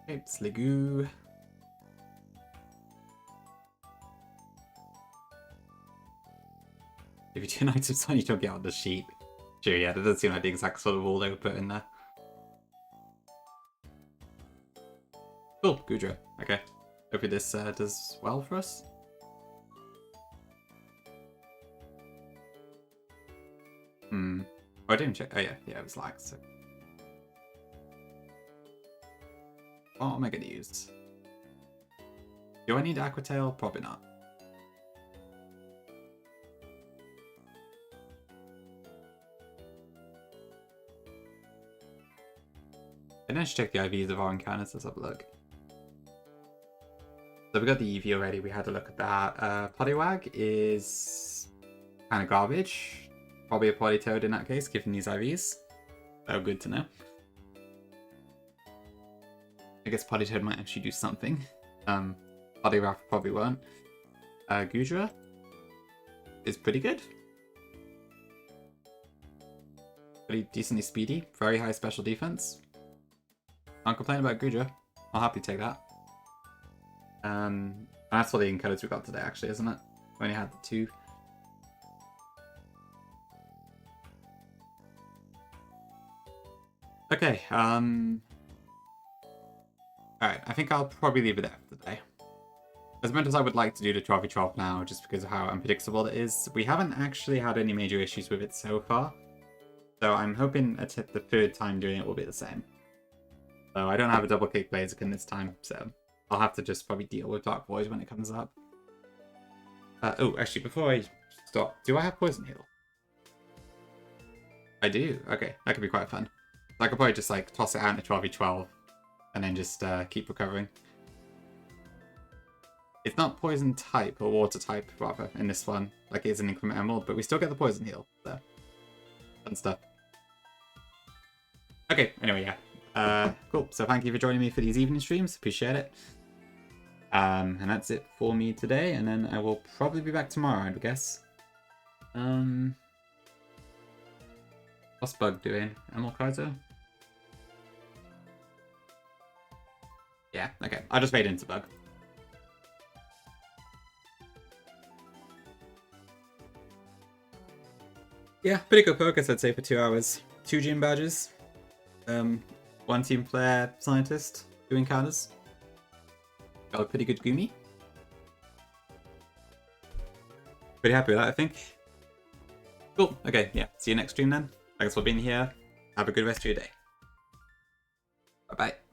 Okay, Sligoo. If you do an item sign, you don't get on the sheet. Sure, yeah, that does seem like the exact sort of rule they would put in there. Cool, Goodra. Okay. Hopefully this does well for us. Oh, I didn't check. Oh, yeah, it was lagged, so. What am I going to use? Do I need Aqua Tail? Probably not. I didn't check the IVs of our encounters. Let's have a look. So we got the EV already. We had a look at that. Poliwag is kind of garbage. Probably a Politoed in that case, given these IVs. Oh, good to know. I guess Politoed might actually do something. Poliwrath probably won't. Goodra is pretty good. Pretty decently speedy, very high special defense. Can't complain about Guja. I'll happily take that. That's all the encoders we got today, actually, isn't it? We only had the 2. Okay, alright, I think I'll probably leave it there for today. As much as I would like to do the 12v12 now, just because of how unpredictable it is, we haven't actually had any major issues with it so far. So I'm hoping the 3rd time doing it will be the same. So I don't have a double kick Blaziken this time, so I'll have to just probably deal with Dark Void when it comes up. Oh, actually, before I stop, do I have Poison Heal? I do. Okay, that could be quite fun. I could probably just like toss it out in a 12v12 and then just keep recovering. It's not poison type, or water type rather, in this one, like it is an Inclement Emerald, but we still get the Poison Heal, so fun stuff. Okay, anyway, yeah. Cool, so thank you for joining me for these evening streams, appreciate it. And that's it for me today, and then I will probably be back tomorrow, I guess. What's Bug doing? Emerald Kaiser? Yeah, okay. I'll just fade into Bug. Yeah, pretty good focus, I'd say, for 2 hours. 2 gym badges. 1 team player scientist doing counters. Got a pretty good Gumi. Pretty happy with that, I think. Cool. Okay, yeah. See you next stream then. Thanks for being here. Have a good rest of your day. Bye-bye.